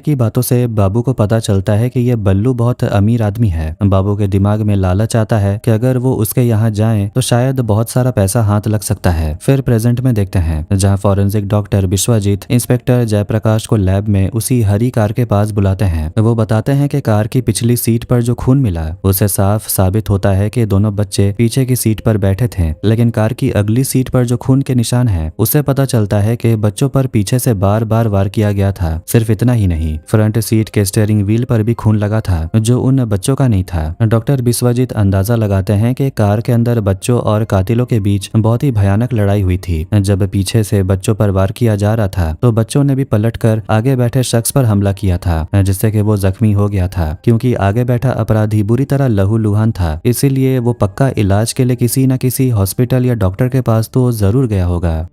A: की बातों से बाबू को पता चलता है कि ये बल्लू बहुत अमीर आदमी है। बाबू के दिमाग में लालच आता है कि अगर वो उसके यहाँ जाएं तो शायद बहुत सारा पैसा हाथ लग सकता है। फिर प्रेजेंट में देखते हैं जहाँ forensic doctor Vishwajeet inspector Jayaprakash को लैब में उसी हरी कार के पास बुलाते हैं। वो बताते हैं कि कार की पिछली सीट पर जो खून मिला उसे साफ साबित होता है कि दोनों बच्चे पीछे की सीट पर बैठे थे, लेकिन कार की अगली सीट पर जो खून के निशान है उससे पता चलता है कि बच्चों पर पीछे से बार बार वार किया गया था। सिर्फ इतना ही नहीं, फ्रंट सीट के स्टीयरिंग व्हील पर भी खून लगा था जो उन बच्चों का नहीं था। डॉक्टर विश्वजीत अंदाजा लगाते हैं कि कार के अंदर बच्चों और कातिलों के बीच बहुत ही भयानक लड़ाई हुई थी। जब पीछे से बच्चों पर वार किया जा रहा था तो बच्चों ने भी पलटकर आगे बैठे शख्स पर हमला किया था, जिससे कि वो जख्मी हो गया था। क्योंकि आगे बैठा अपराधी बुरी तरह लहूलुहान था, इसीलिए वो पक्का इलाज के लिए किसी न किसी हॉस्पिटल या डॉक्टर के पास तो जरूर गया होगा।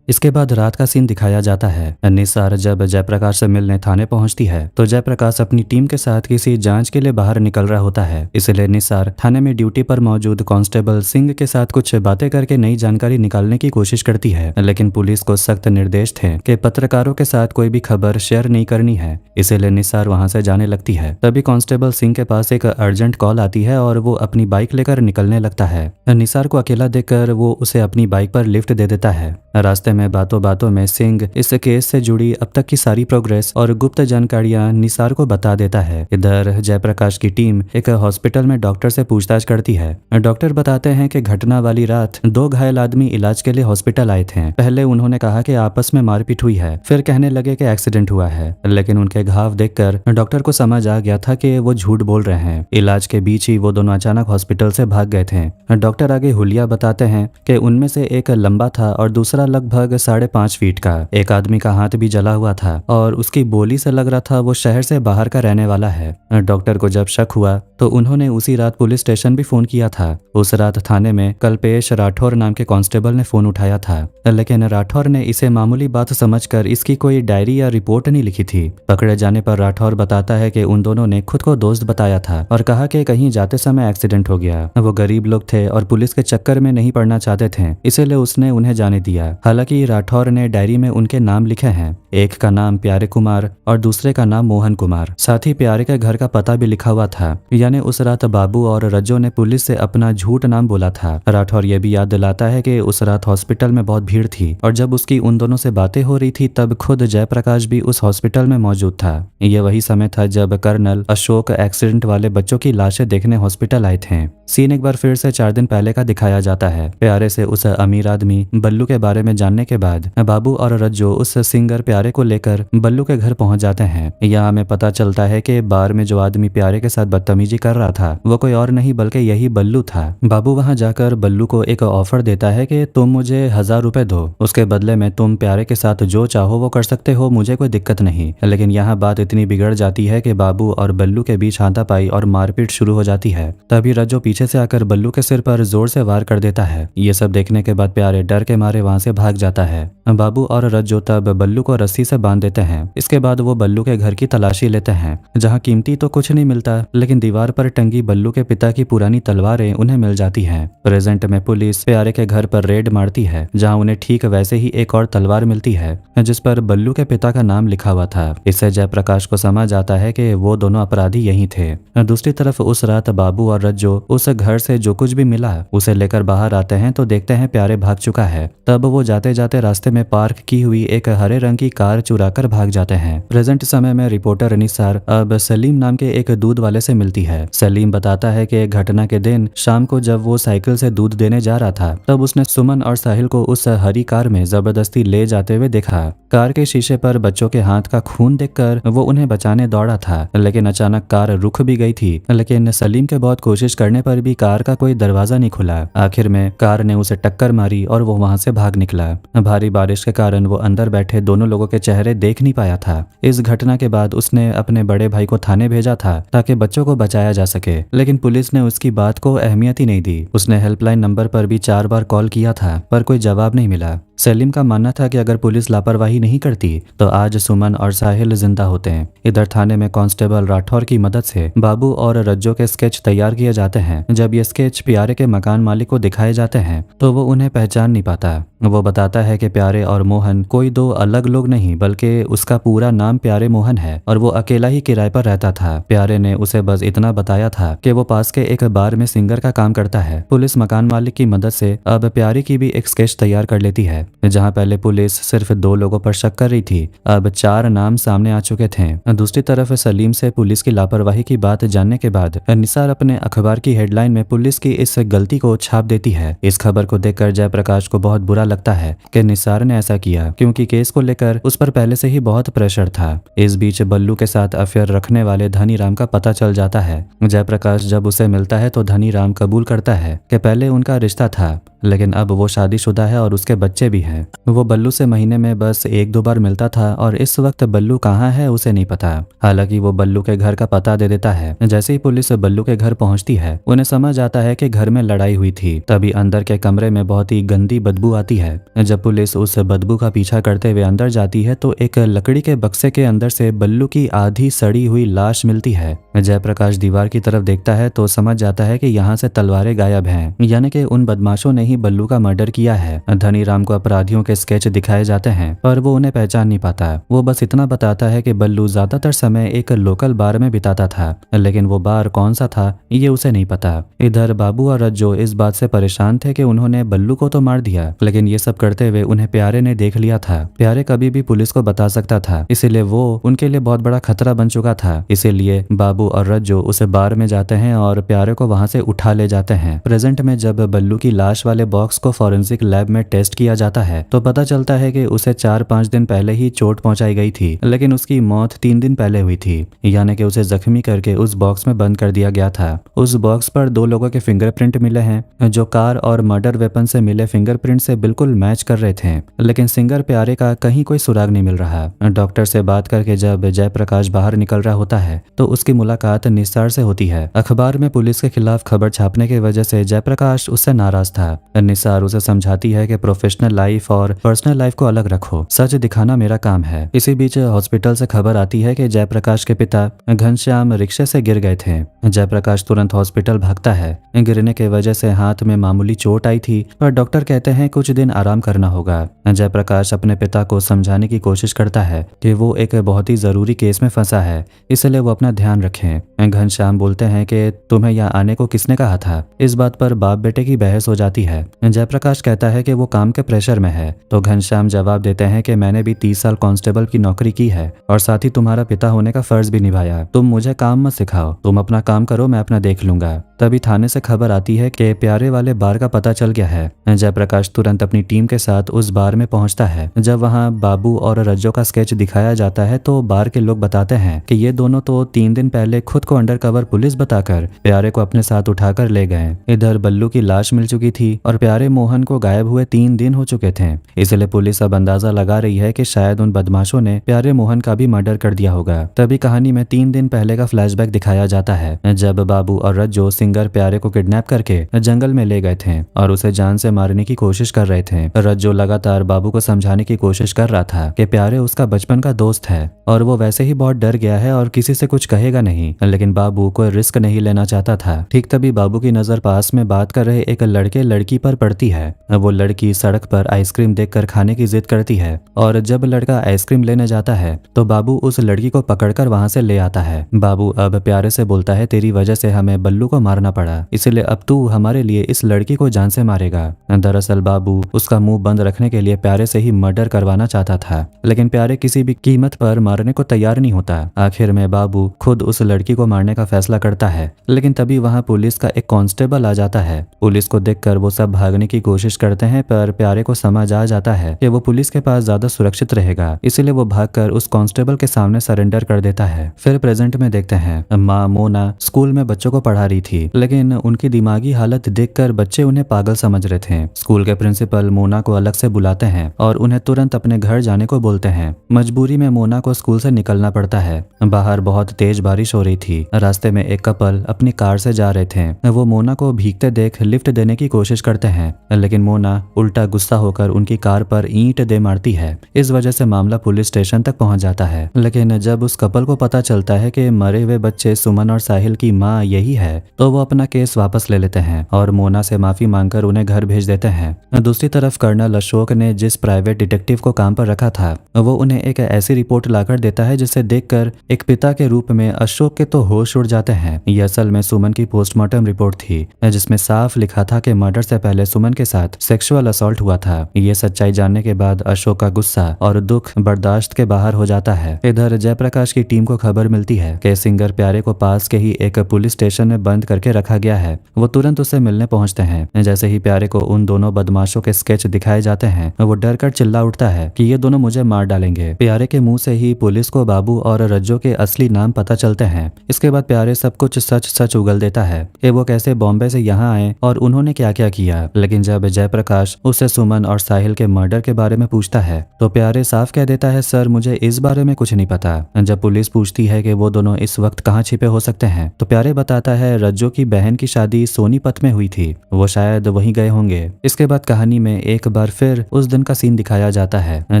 A: इसके बाद रात का सीन दिखाया जाता है। निसार जब जयप्रकाश से मिलने थाने पहुंचती है तो जयप्रकाश अपनी टीम के साथ किसी जांच के लिए बाहर निकल रहा होता है, इसलिए निसार थाने में ड्यूटी पर मौजूद कांस्टेबल सिंह के साथ कुछ बातें करके नई जानकारी निकालने की कोशिश करती है। लेकिन पुलिस को सख्त निर्देश थे कि पत्रकारों के साथ कोई भी खबर शेयर नहीं करनी है, इसीलिए निसार वहां से जाने लगती है। तभी कांस्टेबल सिंह के पास एक अर्जेंट कॉल आती है और वो अपनी बाइक लेकर निकलने लगता है। निसार को अकेला देखकर वो उसे अपनी बाइक पर लिफ्ट दे देता है। रास्ते में बातों बातों में सिंह इस केस से जुड़ी अब तक की सारी प्रोग्रेस और गुप्त जानकारियां निसार को बता देता है। इधर जयप्रकाश की टीम एक हॉस्पिटल में डॉक्टर से पूछताछ करती है। डॉक्टर बताते हैं कि घटना वाली रात 2 घायल आदमी इलाज के लिए हॉस्पिटल आए थे। पहले उन्होंने कहा कि आपस में मारपीट हुई है, फिर कहने लगे कि एक्सीडेंट हुआ है, लेकिन उनके घाव देखकर डॉक्टर को समझ आ गया था कि वो झूठ बोल रहे हैं। इलाज के बीच ही वो दोनों अचानक हॉस्पिटल से भाग गए थे। डॉक्टर आगे हुलिया बताते हैं कि उनमें से एक लंबा था और दूसरा लगभग लगभग 5.5 फीट का। एक आदमी का हाथ भी जला हुआ था और उसकी बोली से लग रहा था वो शहर से बाहर का रहने वाला है। डॉक्टर को जब शक हुआ तो उन्होंने उसी रात पुलिस स्टेशन भी फोन किया था। उस रात थाने में कल्पेश राठौर नाम के कांस्टेबल ने फोन उठाया था, लेकिन राठौर ने इसे मामूली बात समझकर इसकी कोई डायरी या रिपोर्ट नहीं लिखी थी। पकड़े जाने पर राठौर बताता है कि उन दोनों ने खुद को दोस्त बताया था और कहा कि कहीं जाते समय एक्सीडेंट हो गया। वो गरीब लोग थे और पुलिस के चक्कर में नहीं पड़ना चाहते थे, इसीलिए उसने उन्हें जाने दिया। हालांकि राठौर ने डायरी में उनके नाम लिखे हैं, एक का नाम प्यारे कुमार और दूसरे का नाम मोहन कुमार। साथ ही प्यारे के घर का पता भी लिखा हुआ था, यानी उस रात बाबू और रज्जो ने पुलिस से अपना झूठ नाम बोला था। राठौर ये भी याद दिलाता है कि उस रात हॉस्पिटल में बहुत भीड़ थी और जब उसकी उन दोनों से बातें हो रही थी तब खुद जयप्रकाश भी उस हॉस्पिटल में मौजूद था। ये वही समय था जब कर्नल अशोक एक्सीडेंट वाले बच्चों की लाशें देखने हॉस्पिटल आए थे। सीन एक बार फिर से 4 दिन पहले का दिखाया जाता है। प्यारे से उस अमीर आदमी बल्लू के बारे में जानने के बाद बाबू और रज्जो उस सिंगर प्यारे को लेकर बल्लू के घर पहुंच जाते हैं। यहाँ हमें पता चलता है कि बार में जो आदमी प्यारे के साथ बदतमीजी कर रहा था वो कोई और नहीं बल्कि यही बल्लू था। बाबू वहां जाकर बल्लू को एक ऑफर देता है कि तुम मुझे 1000 रुपए दो, उसके बदले में तुम प्यारे के साथ जो चाहो वो कर सकते हो, मुझे कोई दिक्कत नहीं। लेकिन यहाँ बात इतनी बिगड़ जाती है कि बाबू और बल्लू के बीच हाथापाई और मारपीट शुरू हो जाती है। तभी रज्जो पीछे से आकर बल्लू के सिर पर जोर से वार कर देता है। ये सब देखने के बाद प्यारे डर के मारे वहां से भाग जाता है। बाबू और रज्जो तब बल्लू को रस्सी से बांध देते हैं। इसके बाद वो बल्लू के घर की तलाशी लेते हैं, जहाँ कीमती तो कुछ नहीं मिलता, लेकिन दीवार पर टंगी बल्लू के पिता की पुरानी तलवारें उन्हें मिल जाती हैं। प्रेजेंट में पुलिस प्यारे के घर पर रेड मारती है, जहाँ उन्हें ठीक वैसे ही एक और तलवार मिलती है जिस पर बल्लू के पिता का नाम लिखा हुआ था। इससे जयप्रकाश को समझ आता है कि वो दोनों अपराधी यही थे। दूसरी तरफ उस रात बाबू और रज्जो उस घर से जो कुछ भी मिला उसे लेकर बाहर आते हैं तो देखते हैं प्यारे भाग चुका है। तब वो जाते जाते रास्ते में पार्क की हुई एक हरे रंग की कार चुराकर भाग जाते हैं। प्रेजेंट समय में रिपोर्टर निसार अब सलीम नाम के एक दूध वाले से मिलती है। सलीम बताता है कि घटना के दिन शाम को जब वो साइकिल से दूध देने जा रहा था तब उसने सुमन और साहिल को उस हरी कार में जबरदस्ती ले जाते हुए देखा। कार के शीशे पर बच्चों के हाथ का खून देखकर वो उन्हें बचाने दौड़ा था, लेकिन अचानक कार रुक भी गई थी। लेकिन सलीम के बहुत कोशिश करने पर भी कार का कोई दरवाजा नहीं खुला। आखिर में कार ने उसे टक्कर मारी और वो वहां से भाग निकला। भारी बारिश के कारण वो अंदर बैठे दोनों लोगों के चेहरे देख नहीं पाया था। इस घटना के बाद उसने अपने बड़े भाई को थाने भेजा था ताकि बच्चों को बचाया जा सके, लेकिन पुलिस ने उसकी बात को अहमियत ही नहीं दी। उसने हेल्पलाइन नंबर पर भी 4 बार कॉल किया था पर कोई जवाब नहीं मिला। सलीम का मानना था कि अगर पुलिस लापरवाही नहीं करती तो आज सुमन और साहिल जिंदा होते हैं। इधर थाने में कांस्टेबल राठौर की मदद से बाबू और रज्जो के स्केच तैयार किए जाते हैं। जब ये स्केच प्यारे के मकान मालिक को दिखाए जाते हैं तो वो उन्हें पहचान नहीं पाता। वो बताता है कि प्यारे और मोहन कोई 2 अलग लोग नहीं बल्कि उसका पूरा नाम प्यारे मोहन है और वो अकेला ही किराए पर रहता था। प्यारे ने उसे बस इतना बताया था कि वो पास के एक बार में सिंगर का काम करता है। पुलिस मकान मालिक की मदद से अब प्यारे की भी एक स्केच तैयार कर लेती है। जहां पहले पुलिस सिर्फ 2 लोगों पर शक कर रही थी, अब 4 नाम सामने आ चुके थे। दूसरी तरफ सलीम से पुलिस की लापरवाही की बात जानने के बाद निसार अपने अखबार की हेडलाइन में पुलिस की इस गलती को छाप देती है। इस खबर को देखकर जयप्रकाश को बहुत बुरा लगता है कि निसार ने ऐसा किया, क्योंकि केस को लेकर उस पर पहले से ही बहुत प्रेशर था। इस बीच बल्लू के साथ अफेयर रखने वाले धनीराम का पता चल जाता है। जयप्रकाश जब उसे मिलता है तो धनीराम कबूल करता है कि पहले उनका रिश्ता था, लेकिन अब वो शादीशुदा है और उसके बच्चे भी हैं। वो बल्लू से महीने में बस 1-2 बार मिलता था और इस वक्त बल्लू कहाँ है उसे नहीं पता। हालांकि वो बल्लू के घर का पता दे देता है। जैसे ही पुलिस बल्लू के घर पहुंचती है उन्हें समझ आता है कि घर में लड़ाई हुई थी। तभी अंदर के कमरे में बहुत ही गंदी बदबू आती है। जब पुलिस उस बदबू का पीछा करते हुए अंदर जाती है तो एक लकड़ी के बक्से के अंदर से बल्लू की आधी सड़ी हुई लाश मिलती है। जयप्रकाश दीवार की तरफ देखता है तो समझ जाता है कि यहाँ से तलवारें गायब हैं, यानी कि उन बदमाशों ने ही बल्लू का मर्डर किया है। धनीराम को अपराधियों के स्केच दिखाए जाते हैं पर वो उन्हें पहचान नहीं पाता। वो बस इतना बताता है कि बल्लू ज्यादातर समय एक लोकल बार में बिताता था, लेकिन वो बार कौन सा था ये उसे नहीं पता। इधर बाबू और रज्जो इस बात से परेशान थे कि उन्होंने बल्लू को तो मार दिया, लेकिन ये सब करते हुए उन्हें प्यारे ने देख लिया था। प्यारे कभी भी पुलिस को बता सकता था, इसीलिए वो उनके लिए बहुत बड़ा खतरा बन चुका था। इसीलिए बाबू और रज्जो उसे बार में जाते हैं और प्यारे को वहां से उठा ले जाते हैं। प्रेजेंट में जब बल्लू की लाश वाले वाले बॉक्स को फॉरेंसिक लैब में टेस्ट किया जाता है तो पता चलता है कि उसे 4-5 दिन पहले ही चोट पहुंचाई गई थी, लेकिन उसकी मौत 3 दिन पहले हुई थी, यानी कि उसे जख्मी करके उस बॉक्स में बंद कर दिया गया था। उस बॉक्स पर 2 लोगों के फिंगरप्रिंट मिले हैं जो कार और मर्डर वेपन से मिले फिंगरप्रिंट से बिल्कुल मैच कर रहे थे, लेकिन सिंगर प्यारे का कहीं कोई सुराग नहीं मिल रहा। डॉक्टर से बात करके जब जयप्रकाश बाहर निकल रहा होता है तो उसकी मुलाकात निसार से होती है। अखबार में पुलिस के खिलाफ खबर छापने की वजह से जयप्रकाश उससे नाराज था। निसार उसे समझाती है कि प्रोफेशनल लाइफ और पर्सनल लाइफ को अलग रखो, सच दिखाना मेरा काम है। इसी बीच हॉस्पिटल से खबर आती है कि जयप्रकाश के पिता घनश्याम रिक्शे से गिर गए थे। जयप्रकाश तुरंत हॉस्पिटल भागता है। गिरने की वजह से हाथ में मामूली चोट आई थी पर डॉक्टर कहते हैं कुछ दिन आराम करना होगा। जयप्रकाश अपने पिता को समझाने की कोशिश करता है कि वो एक बहुत ही जरूरी केस में फंसा है, इसलिए वो अपना ध्यान रखें। घनश्याम बोलते हैं कि तुम्हें यहाँ आने को किसने कहा था। इस बात पर बाप बेटे की बहस हो जाती है। जयप्रकाश कहता है कि वो काम के प्रेशर में है तो घनश्याम जवाब देते हैं कि मैंने भी 30 साल कांस्टेबल की नौकरी की है और साथ ही तुम्हारा पिता होने का फर्ज भी निभाया। तुम मुझे काम मत सिखाओ, तुम अपना काम करो, मैं अपना देख लूंगा। तभी थाने से खबर आती है कि प्यारे वाले बार का पता चल गया है। जयप्रकाश तुरंत अपनी टीम के साथ उस बार में पहुंचता है। जब वहां बाबू और रज्जो का स्केच दिखाया जाता है तो बार के लोग बताते हैं कि ये दोनों तो 3 दिन पहले खुद को अंडरकवर पुलिस बताकर प्यारे को अपने साथ उठाकर ले गए। इधर बल्लू की लाश मिल चुकी थी और प्यारे मोहन को गायब हुए 3 दिन हो चुके थे, इसलिए पुलिस अब अंदाजा लगा रही है कि शायद उन बदमाशों ने प्यारे मोहन का भी मर्डर कर दिया होगा। तभी कहानी में 3 दिन पहले का फ्लैशबैक दिखाया जाता है जब बाबू और रज्जो सिंगर प्यारे को किडनैप करके जंगल में ले गए थे और उसे जान से मारने की कोशिश कर रहे थे। रज्जो लगातार बाबू को समझाने की कोशिश कर रहा था कि प्यारे उसका बचपन का दोस्त है और वो वैसे ही बहुत डर गया है और किसी से कुछ कहेगा नहीं, लेकिन बाबू कोई रिस्क नहीं लेना चाहता था। ठीक तभी बाबू की नजर पास में बात कर रहे एक लड़के लड़की पर पड़ती है। वो लड़की सड़क पर आइसक्रीम देखकर खाने की जिद करती है और जब लड़का आइसक्रीम लेने जाता है तो बाबू उस लड़की को पकड़कर वहां से ले आता है। बाबू अब प्यारे से बोलता है तेरी वजह से हमें बल्लू को मारना पड़ा, इसलिए अब तू हमारे लिए इस लड़की को जान से मारेगा। दरअसल बाबू उसका मुंह बंद रखने के लिए प्यारे से ही मर्डर करवाना चाहता था, लेकिन प्यारे किसी भी कीमत पर मारने को तैयार नहीं होता। आखिर में बाबू खुद उस लड़की को मारने का फैसला करता है, लेकिन तभी वहां पुलिस का एक कांस्टेबल आ जाता है। पुलिस को देखकर वो सब भागने की कोशिश करते हैं पर प्यारे को समझ आ जाता है कि वो पुलिस के पास ज्यादा सुरक्षित रहेगा, इसलिए वो भागकर उस कांस्टेबल के सामने सरेंडर कर देता है। फिर प्रेजेंट में देखते हैं माँ मोना स्कूल में बच्चों को पढ़ा रही थी, लेकिन उनकी दिमागी हालत देखकर बच्चे उन्हें पागल समझ रहे थे। स्कूल के प्रिंसिपल मोना को अलग से बुलाते हैं और उन्हें तुरंत अपने घर जाने को बोलते हैं। मजबूरी में मोना को स्कूल से निकलना पड़ता है। बाहर बहुत तेज बारिश हो रही थी। रास्ते में एक कपल अपनी कार से जा रहे थे। वो मोना को भीगते देख लिफ्ट देने की कोशिश करते हैं, लेकिन मोना उल्टा गुस्सा होकर उनकी कार पर ईंट दे मारती है। इस वजह से मामला पुलिस स्टेशन तक पहुंच जाता है, लेकिन जब उस कपल को पता चलता है कि मरे हुए बच्चे सुमन और साहिल की माँ यही है तो वो अपना केस वापस ले लेते हैं और मोना से माफी मांगकर उन्हें घर भेज देते हैं। दूसरी तरफ कर्नल अशोक ने जिस प्राइवेट डिटेक्टिव को काम पर रखा था वो उन्हें एक ऐसी रिपोर्ट लाकर देता है जिसे देखकर एक पिता के रूप में अशोक के तो होश उड़ जाते हैं। ये असल में सुमन की पोस्टमार्टम रिपोर्ट थी जिसमें साफ लिखा था कि मर्डर से पहले सुमन के साथ सेक्सुअल असॉल्ट हुआ था। ये सच्चाई जानने के बाद अशोक का गुस्सा और दुख बर्दाश्त के बाहर हो जाता है। इधर जयप्रकाश की टीम को खबर मिलती है कि सिंगर प्यारे को पास के ही एक पुलिस स्टेशन में बंद करके रखा गया है। वो तुरंत उसे मिलने पहुंचते हैं। जैसे ही प्यारे को उन दोनों बदमाशों के स्केच दिखाए जाते हैं वो डर कर चिल्ला उठता है कि ये दोनों मुझे मार डालेंगे। प्यारे के मुंह से ही पुलिस को बाबू और रज्जो के असली नाम पता चलते हैं। इसके बाद प्यारे सब कुछ सच सच उगल देता है कि वो कैसे बॉम्बे से यहाँ आए और उन्होंने क्या क्या किया। लेकिन जब जयप्रकाश उससे सुमन और साहिल के मर्डर के बारे में पूछता है तो प्यारे साफ कह देता है सर मुझे इस बारे में कुछ नहीं पता। जब पुलिस पूछती है कि वो दोनों इस वक्त कहाँ छिपे हो सकते हैं तो प्यारे बताता है रज्जो की बहन की शादी सोनीपत में हुई थी, वो शायद वहीं गए होंगे। इसके बाद कहानी में एक बार फिर उस दिन का सीन दिखाया जाता है।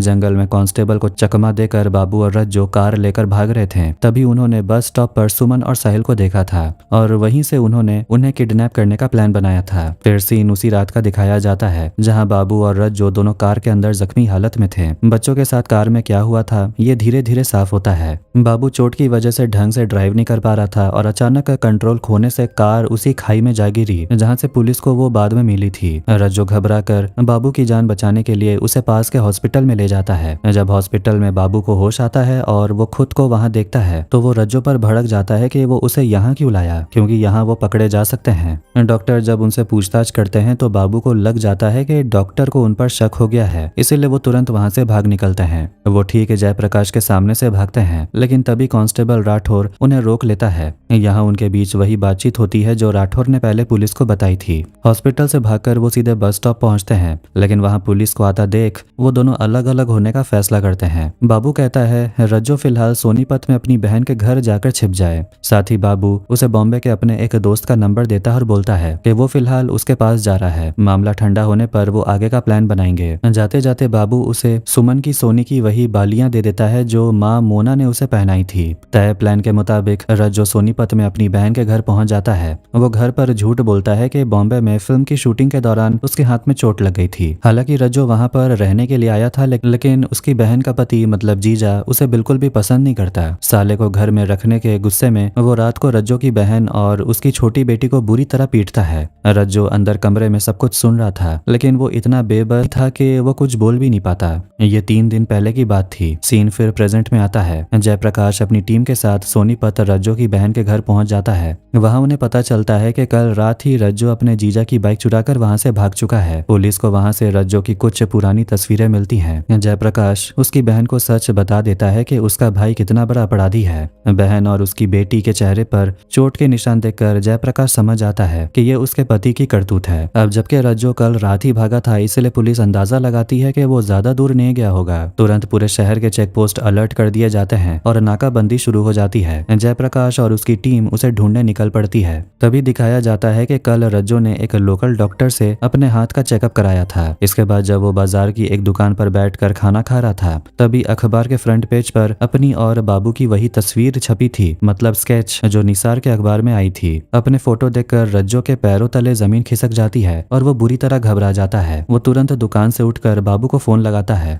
A: जंगल में कांस्टेबल को चकमा देकर बाबू और रज्जो कार लेकर भाग रहे थे। तभी उन्होंने बस स्टॉप पर सुमन और साहिल को देखा था और वहीं से उन्होंने उन्हें किडनैप करने का प्लान बनाया था। फिर सीन उसी रात का दिखाया जाता है जहां बाबू और रज्जो दोनों कार के अंदर जख्मी हालत में थे। बच्चों के साथ कार में क्या हुआ था ये धीरे धीरे साफ होता है। बाबू चोट की वजह से ढंग से ड्राइव नहीं कर पा रहा था और अचानक कंट्रोल खोने से कार उसी खाई में जा गिरी जहां से पुलिस को वो बाद में मिली थी। रज्जो घबराकर बाबू की जान बचाने के लिए उसे पास के हॉस्पिटल में ले जाता है। जब हॉस्पिटल में बाबू को होश आता है और वो खुद को वहां देखता है तो वो रज्जो पर भड़क जाता है कि वो उसे यहाँ क्यों लाया, क्योंकि यहाँ वो पकड़े जा सकते हैं। डॉक्टर जब उनसे पूछताछ करते हैं हैं तो बाबू को लग जाता है कि डॉक्टर को उन पर शक हो गया है, इसीलिए वो तुरंत वहां से भाग निकलते हैं। वो ठीक जयप्रकाश के सामने से भागते हैं, लेकिन तभी कांस्टेबल राठौर उन्हें रोक लेता है। यहाँ उनके बीच वही बातचीत होती है जो राठौर ने पहले पुलिस को बताई थी। हॉस्पिटल से भागकर वो सीधे बस स्टॉप पहुंचते हैं, लेकिन वहां पुलिस को आता देख वो दोनों अलग अलग होने का फैसला करते हैं। बाबू कहता है रज्जो फिलहाल सोनीपत में अपनी बहन के घर जाकर छिप जाए। साथ ही बाबू उसे बॉम्बे के अपने एक दोस्त का नंबर देता है और बोलता है कि वो फिलहाल उसके पास जा रहा है। मामला ठंडा होने पर वो आगे का प्लान बनाएंगे। जाते जाते बाबू उसे सुमन की सोनी की वही बालियां दे देता है जो माँ मोना ने उसे पहनाई थी। तय प्लान के मुताबिक रज्जो सोनीपत में अपनी बहन के घर पहुंच जाता है। वो घर पर झूठ बोलता है कि बॉम्बे में फिल्म की शूटिंग के दौरान उसके हाथ में चोट लग गई थी। हालांकि रज्जो वहां पर रहने के लिए आया था, लेकिन उसकी बहन का पति मतलब जीजा उसे बिल्कुल भी पसंद नहीं करता। साले को घर में रखने के गुस्से में वो रात को रज्जो की बहन और उसकी छोटी बेटी को बुरी तरह पीटता है। रज्जो अंदर कमरे में सब कुछ सुन रहा था, लेकिन वो इतना बेबस था कि वो कुछ बोल भी नहीं पाता। ये 3 दिन पहले की बात थी। सीन फिर प्रेजेंट में आता है। जयप्रकाश अपनी टीम के साथ सोनीपत रज्जो की बहन के घर पहुंच जाता है। वहां उन्हें पता चलता है कि कल रात ही रज्जो अपने जीजा की बाइक चुराकर वहां से भाग चुका है। पुलिस को वहां से रज्जो की कुछ पुरानी तस्वीरें मिलती हैं। जयप्रकाश उसकी बहन को सच बता देता है कि उसका भाई कितना बड़ा अपराधी है। बहन और उसकी बेटी के चेहरे पर चोट के निशान देखकर जयप्रकाश समझ आता है कि ये उसके पति की करतूत है। अब जबकि रज्जो कल रात ही भागा था, इसलिए पुलिस अंदाजा लगाती है कि वो ज्यादा दूर नहीं गया होगा। तुरंत पूरे शहर के चेक पोस्ट अलर्ट कर दिए जाते हैं और नाकाबंदी शुरू हो जाती है। जयप्रकाश और उसकी टीम उसे ढूंढने निकल पड़ती है। तभी दिखाया जाता है कि कल रज्जो ने एक लोकल डॉक्टर से अपने हाथ का चेकअप कराया था। इसके बाद जब वो बाजार की एक दुकान पर बैठकर खाना खा रहा था, तभी अखबार के फ्रंट पेज पर अपनी और बाबू की वही तस्वीर छपी थी, मतलब स्केच जो निसार के अखबार में आई थी। अपने फोटो देखकर रज्जो के पैरों तले जमीन खिसक जाती है और वो बुरी तरह घबरा जाता है। वो तुरंत दुकान से उठकर बाबू को फोन लगाता है।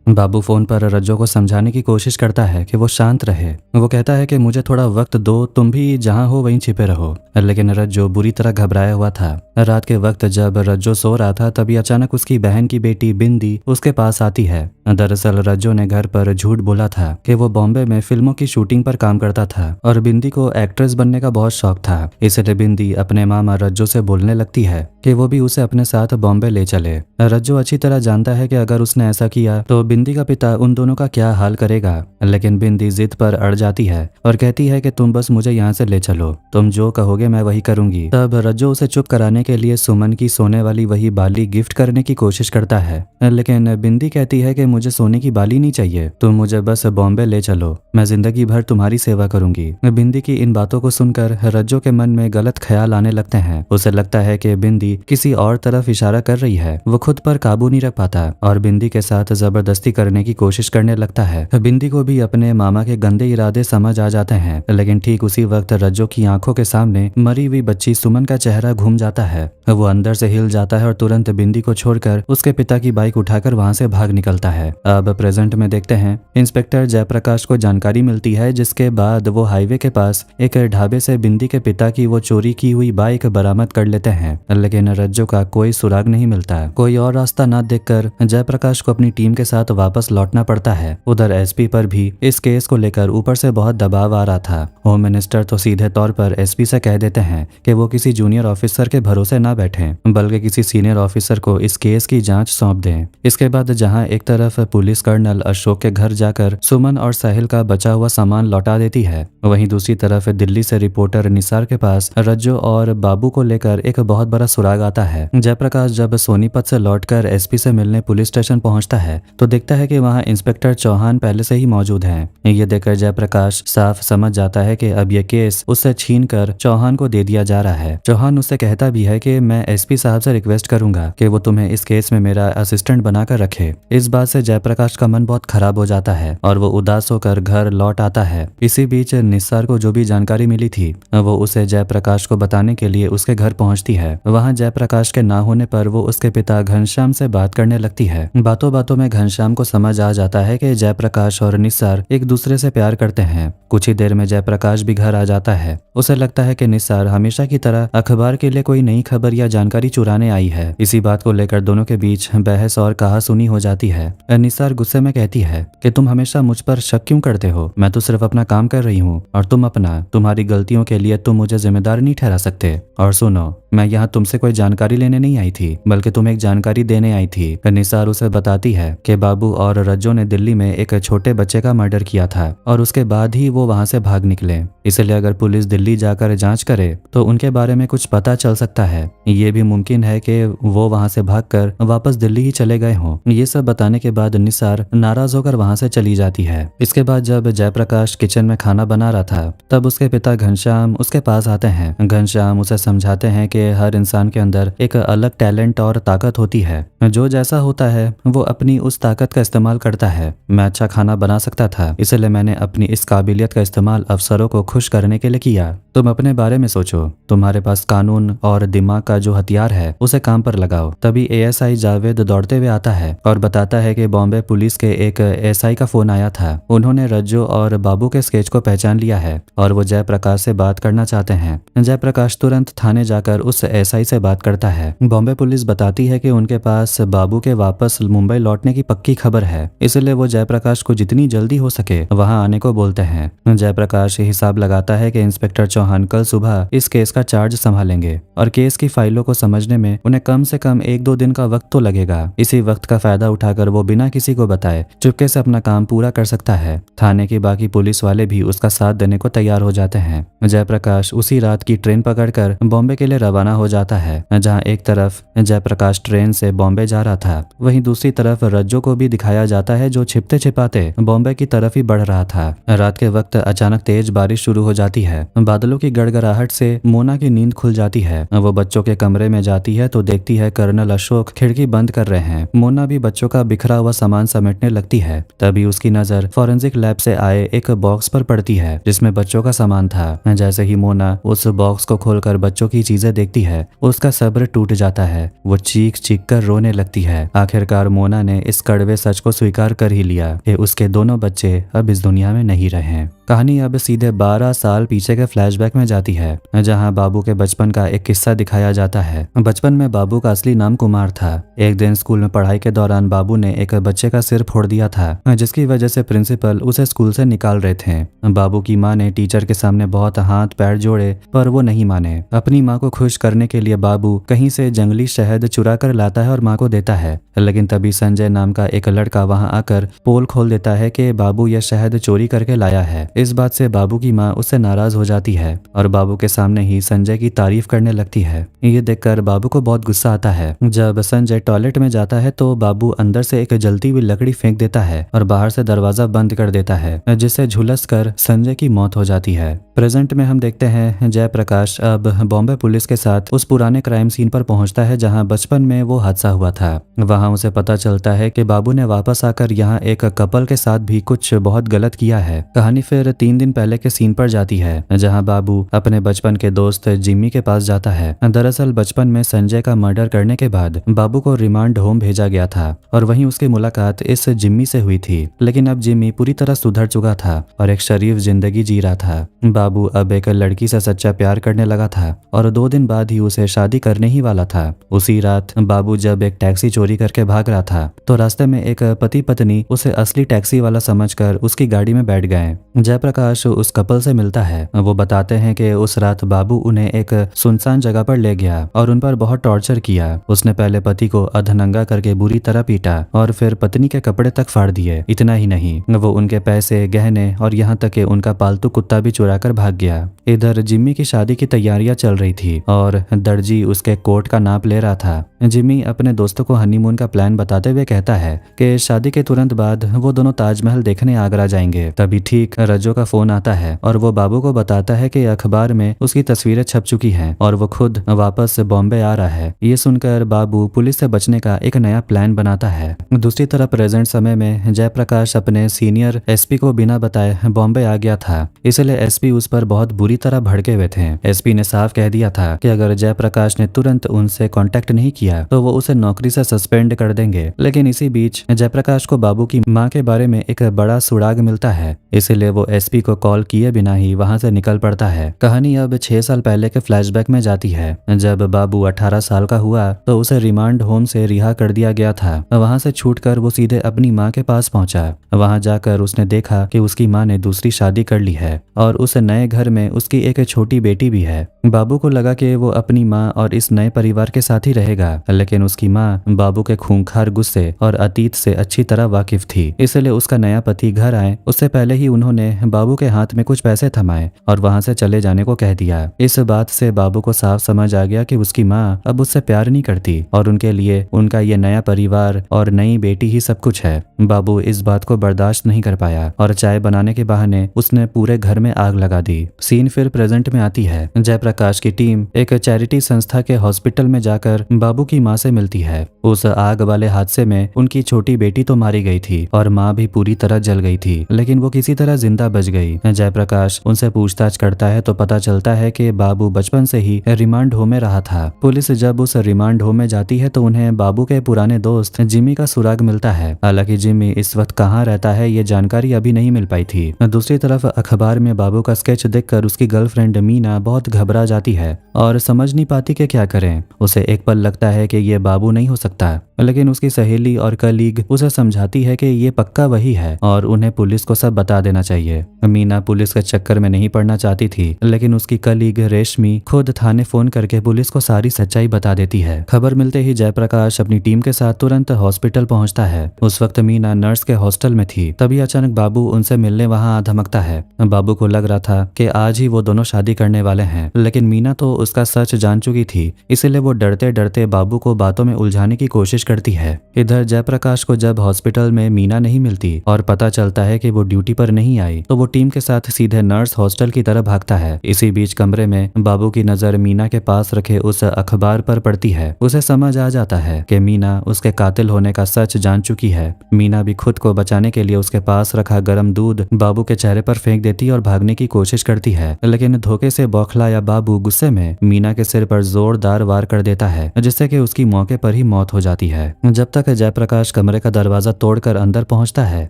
A: बाबू फोन पर रज्जो को समझाने की कोशिश करता है कि वो शांत रहे। वो कहता है कि मुझे थोड़ा वक्त दो, तुम भी जहां हो वहीं छिपे रहो। लेकिन रज्जो बुरी तरह घबराया हुआ था। रात के वक्त जब रज्जो सो रहा था, तभी अचानक उसकी बहन की बेटी बिंदी उसके पास आती है। दरअसल रज्जो ने घर पर झूठ बोला था कि वो बॉम्बे में फिल्मों की शूटिंग पर काम करता था और बिंदी को एक्ट्रेस बनने का बहुत शौक था। इसलिए बिंदी अपने मामा रज्जो से बोलने लगती है कि वो भी उसे अपने साथ बॉम्बे ले चले। रज्जो अच्छी तरह जानता है कि अगर उसने ऐसा किया तो बिंदी का पिता उन दोनों का क्या हाल करेगा, लेकिन बिंदी जिद पर अड़ जाती है और कहती है कि तुम बस मुझे यहाँ से ले चलो, तुम जो कहोगे मैं वही करूंगी। तब रज्जो उसे चुप कराने के लिए सुमन की सोने वाली वही बाली गिफ्ट करने की कोशिश करता है, लेकिन बिंदी कहती है कि मुझे सोने की बाली नहीं चाहिए, तुम मुझे बस बॉम्बे ले चलो, मैं जिंदगी भर तुम्हारी सेवा करूंगी। बिंदी की इन बातों को सुनकर रज्जो के मन में गलत ख्याल आने लगते हैं। उसे लगता है कि बिंदी किसी और तरफ इशारा कर रही है। वो खुद पर काबू नहीं रख पाता और बिंदी के साथ जबरदस्ती करने की कोशिश करने लगता है। बिंदी को भी अपने मामा के गंदे इरादे समझ आ जाते हैं, लेकिन ठीक उसी वक्त रज्जो की आंखों के सामने मरी हुई बच्ची सुमन का चेहरा घूम जाता है। वो अंदर से हिल जाता है और तुरंत बिंदी को छोड़कर उसके पिता की बाइक उठाकर वहां से भाग निकलता है। अब प्रेजेंट में देखते हैं, इंस्पेक्टर जयप्रकाश को जानकारी मिलती है, जिसके बाद वो हाईवे के पास एक ढाबे से बिंदी के पिता की वो चोरी की हुई बाइक बरामद कर लेते हैं, लेकिन रज्जो का कोई सुराग नहीं मिलता। कोई और रास्ता न देखकर जयप्रकाश को अपनी टीम के साथ वापस लौटना पड़ता है। उधर एसपी पर भी इस केस को लेकर ऊपर से बहुत दबाव आ रहा था। होम मिनिस्टर तो सीधे तौर पर एसपी से कह देते हैं कि वो किसी जूनियर ऑफिसर के भरोसे ना बैठें, बल्कि किसी सीनियर ऑफिसर को इस केस की जांच सौंप दें। इसके बाद जहां एक तरफ पुलिस कर्नल अशोक के घर जाकर सुमन और साहिल का बचा हुआ सामान लौटा देती है, वहीं दूसरी तरफ दिल्ली से रिपोर्टर निसार के पास रज्जो और बाबू को लेकर एक बहुत बड़ा सुराग आता है। जयप्रकाश जब सोनीपत से लौटकर एसपी से मिलने पुलिस स्टेशन पहुंचता है तो देखता है कि वहां इंस्पेक्टर चौहान पहले से ही मौजूद हैं। ये देखकर जयप्रकाश साफ समझ जाता है कि अब ये केस उससे छीनकर चौहान को दे दिया जा रहा है। चौहान उससे कहता भी है कि मैं एसपी साहब से रिक्वेस्ट करूंगा कि वो तुम्हें इस केस में मेरा असिस्टेंट बनाकर रखे। इस बात से जयप्रकाश का मन बहुत खराब हो जाता है और वो उदास होकर घर लौट आता है। इसी बीच निस्सार को जो भी जानकारी मिली थी वो उसे जयप्रकाश को बताने के लिए उसके घर पहुंचती है। वहां जयप्रकाश के ना होने पर वो उसके पिता घनश्याम से बात करने लगती है। बातों बातों में घनश्याम को समझ आ जाता है कि जयप्रकाश और निस्सार एक दूसरे से प्यार करते हैं। कुछ ही देर में जयप्रकाश भी घर आ जाता है। उसे लगता है कि निस्सार हमेशा की तरह अखबार के लिए कोई नई खबर या जानकारी चुराने आई है। इसी बात को लेकर दोनों के बीच बहस और कहासुनी हो जाती है। निस्सार गुस्से में कहती है कि तुम हमेशा मुझ पर शक क्यों करते हो, मैं तो सिर्फ अपना काम कर रही हूँ और तुम अपना। तुम्हारी गलतियों के लिए तुम मुझे जिम्मेदार नहीं ठहरा सकते। और सुनो, मैं यहाँ तुमसे कोई जानकारी लेने नहीं आई थी, बल्कि तुम्हें एक जानकारी देने आई थी। निसार उसे बताती है कि बाबू और रज्जो ने दिल्ली में एक छोटे बच्चे का मर्डर किया था और उसके बाद ही वो वहां से भाग निकले। इसलिए अगर पुलिस दिल्ली जाकर जांच करे तो उनके बारे में कुछ पता चल सकता है। ये भी मुमकिन है कि वो वहां से भागकर वापस दिल्ली ही चले गए हों। ये सब बताने के बाद निसार नाराज होकर वहां से चली जाती है। इसके बाद जब जयप्रकाश किचन में खाना बना रहा था तब उसके पिता घनश्याम उसके पास आते हैं। घनश्याम उसे समझाते हैं कि हर इंसान के अंदर एक अलग टैलेंट और ताकत होती है, जो जैसा होता है वो अपनी उस ताकत का इस्तेमाल करता है। मैं अच्छा खाना बना सकता था, इसलिए मैंने अपनी इस काबिलियत का इस्तेमाल अफसरों को खुश करने के लिए किया। तुम अपने बारे में सोचो, तुम्हारे पास कानून और दिमाग का जो हथियार है उसे काम पर लगाओ। तभी एएसआई जावेद दौड़ते हुए आता है और बताता है कि बॉम्बे पुलिस के एक एसआई का फोन आया था। उन्होंने रज्जो और बाबू के स्केच को पहचान लिया है और वो जयप्रकाश से बात करना चाहते हैं। जयप्रकाश तुरंत थाने जाकर उस एसआई से बात करता है। बॉम्बे पुलिस बताती है कि उनके पास बाबू के वापस मुंबई लौटने की पक्की खबर है, इसलिए वो जयप्रकाश को जितनी जल्दी हो सके वहां आने को बोलते हैं। जयप्रकाश हिसाब लगाता है कि इंस्पेक्टर चौहान कल सुबह इस केस का चार्ज संभालेंगे और केस की फाइलों को समझने में उन्हें कम से कम 1-2 दिन का वक्त तो लगेगा। इसी वक्त का फायदा उठाकर वो बिना किसी को बताए चुपके से अपना काम पूरा कर सकता है। थाने की बाकी पुलिस वाले भी उसका साथ देने को तैयार हो जाते हैं। जयप्रकाश उसी रात की ट्रेन पकड़कर बॉम्बे के लिए रवाना हो जाता है। जहां एक तरफ जयप्रकाश ट्रेन से बॉम्बे जा रहा था, वहीं दूसरी तरफ रज्जो को भी दिखाया जाता है जो छिपते छिपाते बॉम्बे की तरफ ही बढ़ रहा था। रात के वक्त अचानक तेज बारिश शुरू हो जाती है। बादलों की गड़गड़ाहट से मोना की नींद खुल जाती है। वो बच्चों के कमरे में जाती है तो देखती है कर्नल अशोक खिड़की बंद कर रहे हैं। मोना भी बच्चों का बिखरा हुआ सामान समेटने लगती है। तभी उसकी नजर फॉरेंसिक लैब से आए एक बॉक्स पर पड़ती है जिसमें बच्चों का सामान था। जैसे ही मोना उस बॉक्स को खोलकर बच्चों की चीजें देखती है, उसका सब्र टूट जाता है। वो चीख चीख कर रोने लगती है। आखिरकार मोना ने इस कड़वे सच को स्वीकार कर ही लिया कि उसके दोनों बच्चे अब इस दुनिया में नहीं रहे। कहानी अब सीधे 12 साल पीछे के फ्लैशबैक में जाती है, जहां बाबू के बचपन का एक किस्सा दिखाया जाता है। बचपन में बाबू का असली नाम कुमार था। एक दिन स्कूल में पढ़ाई के दौरान बाबू ने एक बच्चे का सिर फोड़ दिया था, जिसकी वजह से प्रिंसिपल उसे स्कूल से निकाल रहे थे। बाबू की माँ ने टीचर के सामने बहुत हाथ पैर जोड़े, पर वो नहीं माने। अपनी माँ को खुश करने के लिए बाबू कहीं से जंगली शहद चुरा कर लाता है और माँ को देता है। लेकिन तभी संजय नाम का एक लड़का वहां आकर पोल खोल देता है कि बाबू यह शहद चोरी करके लाया है। इस बात से बाबू की माँ उससे नाराज हो जाती है और बाबू के सामने ही संजय की तारीफ करने लगती है। ये देखकर बाबू को बहुत गुस्सा आता है। जब संजय टॉयलेट में जाता है तो बाबू अंदर से एक जलती हुई लकड़ी फेंक देता है और बाहर से दरवाजा बंद कर देता है, जिससे झुलस कर संजय की मौत हो जाती है। प्रेजेंट में हम देखते हैं जयप्रकाश अब बॉम्बे पुलिस के साथ उस पुराने क्राइम सीन पर पहुंचता है जहां बचपन में वो हादसा हुआ था। वहां उसे पता चलता है कि बाबू ने वापस आकर यहाँ एक कपल के साथ भी कुछ बहुत गलत किया है। कहानी फिर 3 दिन पहले के सीन पर जाती है, जहां बाबू अपने बचपन के दोस्त जिम्मी के पास जाता है। दरअसल बचपन में संजय का मर्डर करने के बाद बाबू को रिमांड होम भेजा गया था और वहीं उसकी मुलाकात इस जिम्मी से हुई थी। लेकिन अब जिम्मी पूरी तरह सुधर चुका था और एक शरीफ जिंदगी जी रहा था। बाबू अब एक लड़की से सच्चा प्यार करने लगा था और 2 दिन बाद ही उसे शादी करने ही वाला था। उसी रात बाबू जब एक टैक्सी चोरी करके भाग रहा था तो रास्ते में एक पति पत्नी उसे असली टैक्सी वाला समझकर उसकी गाड़ी में बैठ गए। जयप्रकाश उस कपल से मिलता है। वो बताते हैं कि उस रात बाबू उन्हें एक सुनसान जगह पर ले गया और उन पर बहुत टॉर्चर किया। उसने पहले पति को अधनंगा करके बुरी तरह पीटा और फिर पत्नी के कपड़े तक फाड़ दिए। इतना ही नहीं, वो उनके पैसे, गहने और यहाँ तक कि उनका पालतू कुत्ता भी चुरा कर भाग गया। इधर जिम्मी की शादी की तैयारियां चल रही थी और दर्जी उसके कोट का नाप ले रहा था। जिम्मी अपने दोस्तों को हनीमून का प्लान बताते हुए कहता है कि शादी के तुरंत बाद वो दोनों ताजमहल देखने आगरा जाएंगे। तभी ठीक रज्जो का फोन आता है और वो बाबू को बताता है कि अखबार में उसकी तस्वीरें छप चुकी हैं और वो खुद वापस बॉम्बे आ रहा है। ये सुनकर बाबू पुलिस से बचने का एक नया प्लान बनाता है। दूसरी तरफ प्रेजेंट समय में जयप्रकाश अपने सीनियर एसपी को बिना बताए बॉम्बे आ गया था, इसलिए एसपी उस पर बहुत बुरी तरह भड़के हुए थे। एसपी ने साफ कह दिया था कि अगर जयप्रकाश ने तुरंत उनसे कांटेक्ट नहीं किया तो वो उसे नौकरी से सस्पेंड सस्पेंड कर देंगे। लेकिन इसी बीच जयप्रकाश को बाबू की मां के बारे में एक बड़ा सुराग मिलता है, इसीलिए वो एसपी को कॉल किए बिना ही वहां से निकल पड़ता है। कहानी अब 6 साल पहले के फ्लैशबैक में जाती है। जब बाबू 18 साल का हुआ तो उसे रिमांड होम से रिहा कर दिया गया था। वहां से छूटकर वो सीधे अपनी मां के पास पहुंचा। वहां जाकर उसने देखा कि उसकी मां ने दूसरी शादी कर ली है और उस नए घर में उसकी एक छोटी बेटी भी है। बाबू को लगा कि वो अपनी मां और इस नए परिवार के साथ ही रहेगा, लेकिन उसकी मां बाबू के खूंखार गुस्से और अतीत से अच्छी तरह वाकिफ थी। इसलिए उसका नया पति घर आए उससे पहले ही उन्होंने बाबू के हाथ में कुछ पैसे थमाए और वहां से चले जाने को कह दिया। इस बात से बाबू को साफ समझ आ गया कि उसकी मां अब उससे प्यार नहीं करती और उनके लिए उनका ये नया परिवार और नई बेटी ही सब कुछ है। बाबू इस बात को बर्दाश्त नहीं कर पाया और चाय बनाने के बहाने उसने पूरे घर में आग लगा दी। सीन फिर प्रेजेंट में आती है। जयप्रकाश की टीम एक चैरिटी संस्था के हॉस्पिटल में जाकर बाबू की मां से मिलती है। उस आग वाले हादसे में उनकी छोटी बेटी तो मारी गई थी और मां भी पूरी तरह जल गई थी, लेकिन वो किसी तरह जिंदा बच गई। जयप्रकाश उनसे पूछताछ करता है तो पता चलता है कि बाबू बचपन से ही रिमांड होम में रहा था। पुलिस जब उस रिमांड होम में जाती है तो उन्हें बाबू के पुराने दोस्त जिमी का सुराग मिलता है। हालांकि जिमी इस वक्त कहाँ रहता है ये जानकारी अभी नहीं मिल पाई थी। दूसरी तरफ अखबार में बाबू का स्केच देखकर उसकी गर्लफ्रेंड मीना बहुत घबरा जाती है और समझ नहीं पाती कि क्या करें। उसे एक पल लगता है कि ये बाबू नहीं हो सकता, लेकिन उसकी सहेली और कलीग उसे समझाती है कि ये पक्का वही है और उन्हें पुलिस को सब बता देना चाहिए। मीना पुलिस के चक्कर में नहीं पड़ना चाहती थी, लेकिन उसकी कलीग रेशमी खुद थाने फोन करके पुलिस को सारी सच्चाई बता देती है। खबर मिलते ही जयप्रकाश अपनी टीम के साथ तुरंत हॉस्पिटल पहुंचता है। उस वक्त मीना नर्स के हॉस्टल में थी। तभी अचानक बाबू उनसे मिलने वहां धमकता है। बाबू को लग रहा था कि आज ही वो दोनों शादी करने वाले हैं, लेकिन मीना तो उसका सच जान चुकी थी, इसलिए वो डरते डरते बाबू को बातों में उलझाने की कोशिश करती है। इधर जयप्रकाश को जब हॉस्पिटल में मीना नहीं मिलती और पता चलता है कि वो ड्यूटी पर नहीं आई तो वो टीम के साथ सीधे नर्स हॉस्टल की तरफ भागता है। इसी बीच कमरे में बाबू की नजर मीना के पास रखे उस अखबार पर पड़ती है। उसे समझ आ जाता है कि मीना उसके कातिल होने का सच जान चुकी है। मीना भी खुद को बचाने के लिए उसके पास रखा गर्म दूध बाबू के चेहरे पर फेंक देती और भागने की कोशिश करती है, लेकिन धोखे से बौखलाया बाबू गुस्से में मीना के सिर पर जोरदार वार कर देता है, जिससे कि उसकी मौके पर ही मौत हो जाती है। जब तक जयप्रकाश कमरे का दरवाजा तोड़कर अंदर पहुंचता है,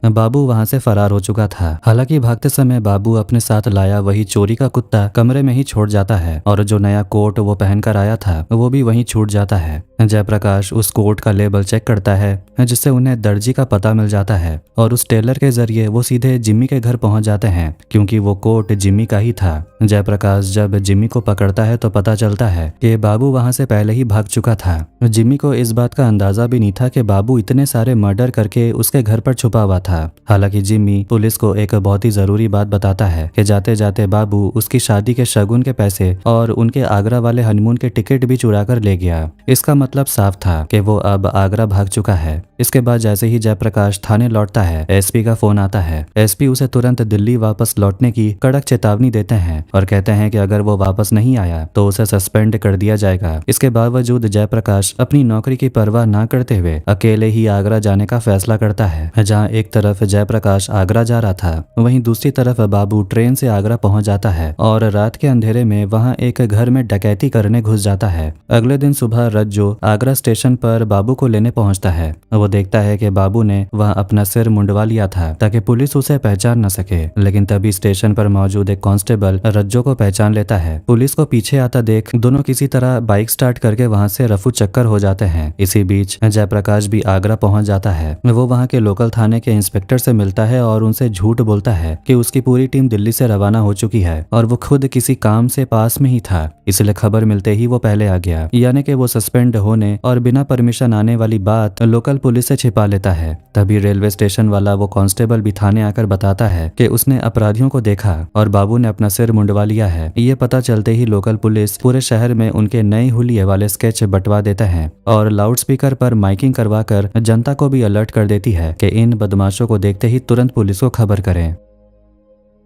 A: बाबू वहां से फरार हो चुका था। हालांकि भागते समय बाबू अपने साथ लाया वही चोरी का कुत्ता कमरे में ही छोड़ जाता है और जो नया कोट वो पहनकर आया था वो भी वहीं छूट जाता है। जयप्रकाश उस कोट का लेबल चेक करता है, जिससे उन्हें दर्जी का पता मिल जाता है और उस टेलर के जरिए वो सीधे जिम्मी के घर पहुंच जाते हैं, क्योंकि वो कोट जिम्मी का ही था। जयप्रकाश जब जिम्मी को पकड़ता है तो पता चलता है कि बाबू वहां से पहले ही भाग चुका था। जिम्मी को इस बात का अंदाजा भी नहीं था कि बाबू इतने सारे मर्डर करके उसके घर पर छुपा हुआ था। हालांकि जिम्मी पुलिस को एक बहुत ही जरूरी बात बताता है कि जाते जाते बाबू उसकी शादी के शगुन के पैसे और उनके आगरा वाले हनीमून के टिकट भी चुरा कर ले गया। इसका मतलब साफ था कि वो अब आगरा भाग चुका है। इसके बाद जैसे ही जयप्रकाश थाने लौटता है, एसपी का फोन आता है। एसपी उसे तुरंत दिल्ली वापस लौटने की कड़क चेतावनी देते हैं और कहते हैं कि अगर वो वापस नहीं आया तो उसे सस्पेंड कर दिया जाएगा। इसके बावजूद जयप्रकाश अपनी नौकरी की परवाह ना करते हुए अकेले ही आगरा जाने का फैसला करता है। जहां एक तरफ जयप्रकाश आगरा जा रहा था, वहीं दूसरी तरफ बाबू ट्रेन से आगरा पहुंच जाता है और रात के अंधेरे में वहां एक घर में डकैती करने घुस जाता है। अगले दिन सुबह रज्जो आगरा स्टेशन पर बाबू को लेने पहुंचता है। वो देखता है कि बाबू ने वहां अपना सिर मुंडवा लिया था ताकि पुलिस उसे पहचान न सके, लेकिन तभी स्टेशन पर मौजूद एक कांस्टेबल रज्जो को पहचान लेता है। पुलिस को पीछे आता देख दोनों किसी तरह बाइक स्टार्ट करके वहां से रफू चक्कर हो जाते हैं। इसी बीच जयप्रकाश भी आगरा पहुंच जाता है। वो वहां के लोकल थाने के इंस्पेक्टर से मिलता है और उनसे झूठ बोलता है कि उसकी पूरी टीम दिल्ली से रवाना हो चुकी है और वो खुद किसी काम से पास में ही था, इसलिए खबर मिलते ही वो पहले आ गया। यानी कि वो सस्पेंड होने और बिना परमिशन आने वाली बात लोकल पुलिस से छिपा लेता है। तभी रेलवे स्टेशन वाला वो कांस्टेबल भी थाने आकर बताता है कि उसने अपराधियों को देखा और बाबू ने अपना सिर मुंडवा लिया है। ये पता चलते ही लोकल पुलिस पूरे शहर में उनके नए हुलिये वाले स्केच बंटवा देते हैं और लाउडस्पीकर पर माइकिंग करवाकर जनता को भी अलर्ट कर देती है कि इन बदमाशों को देखते ही तुरंत पुलिस को खबर करें।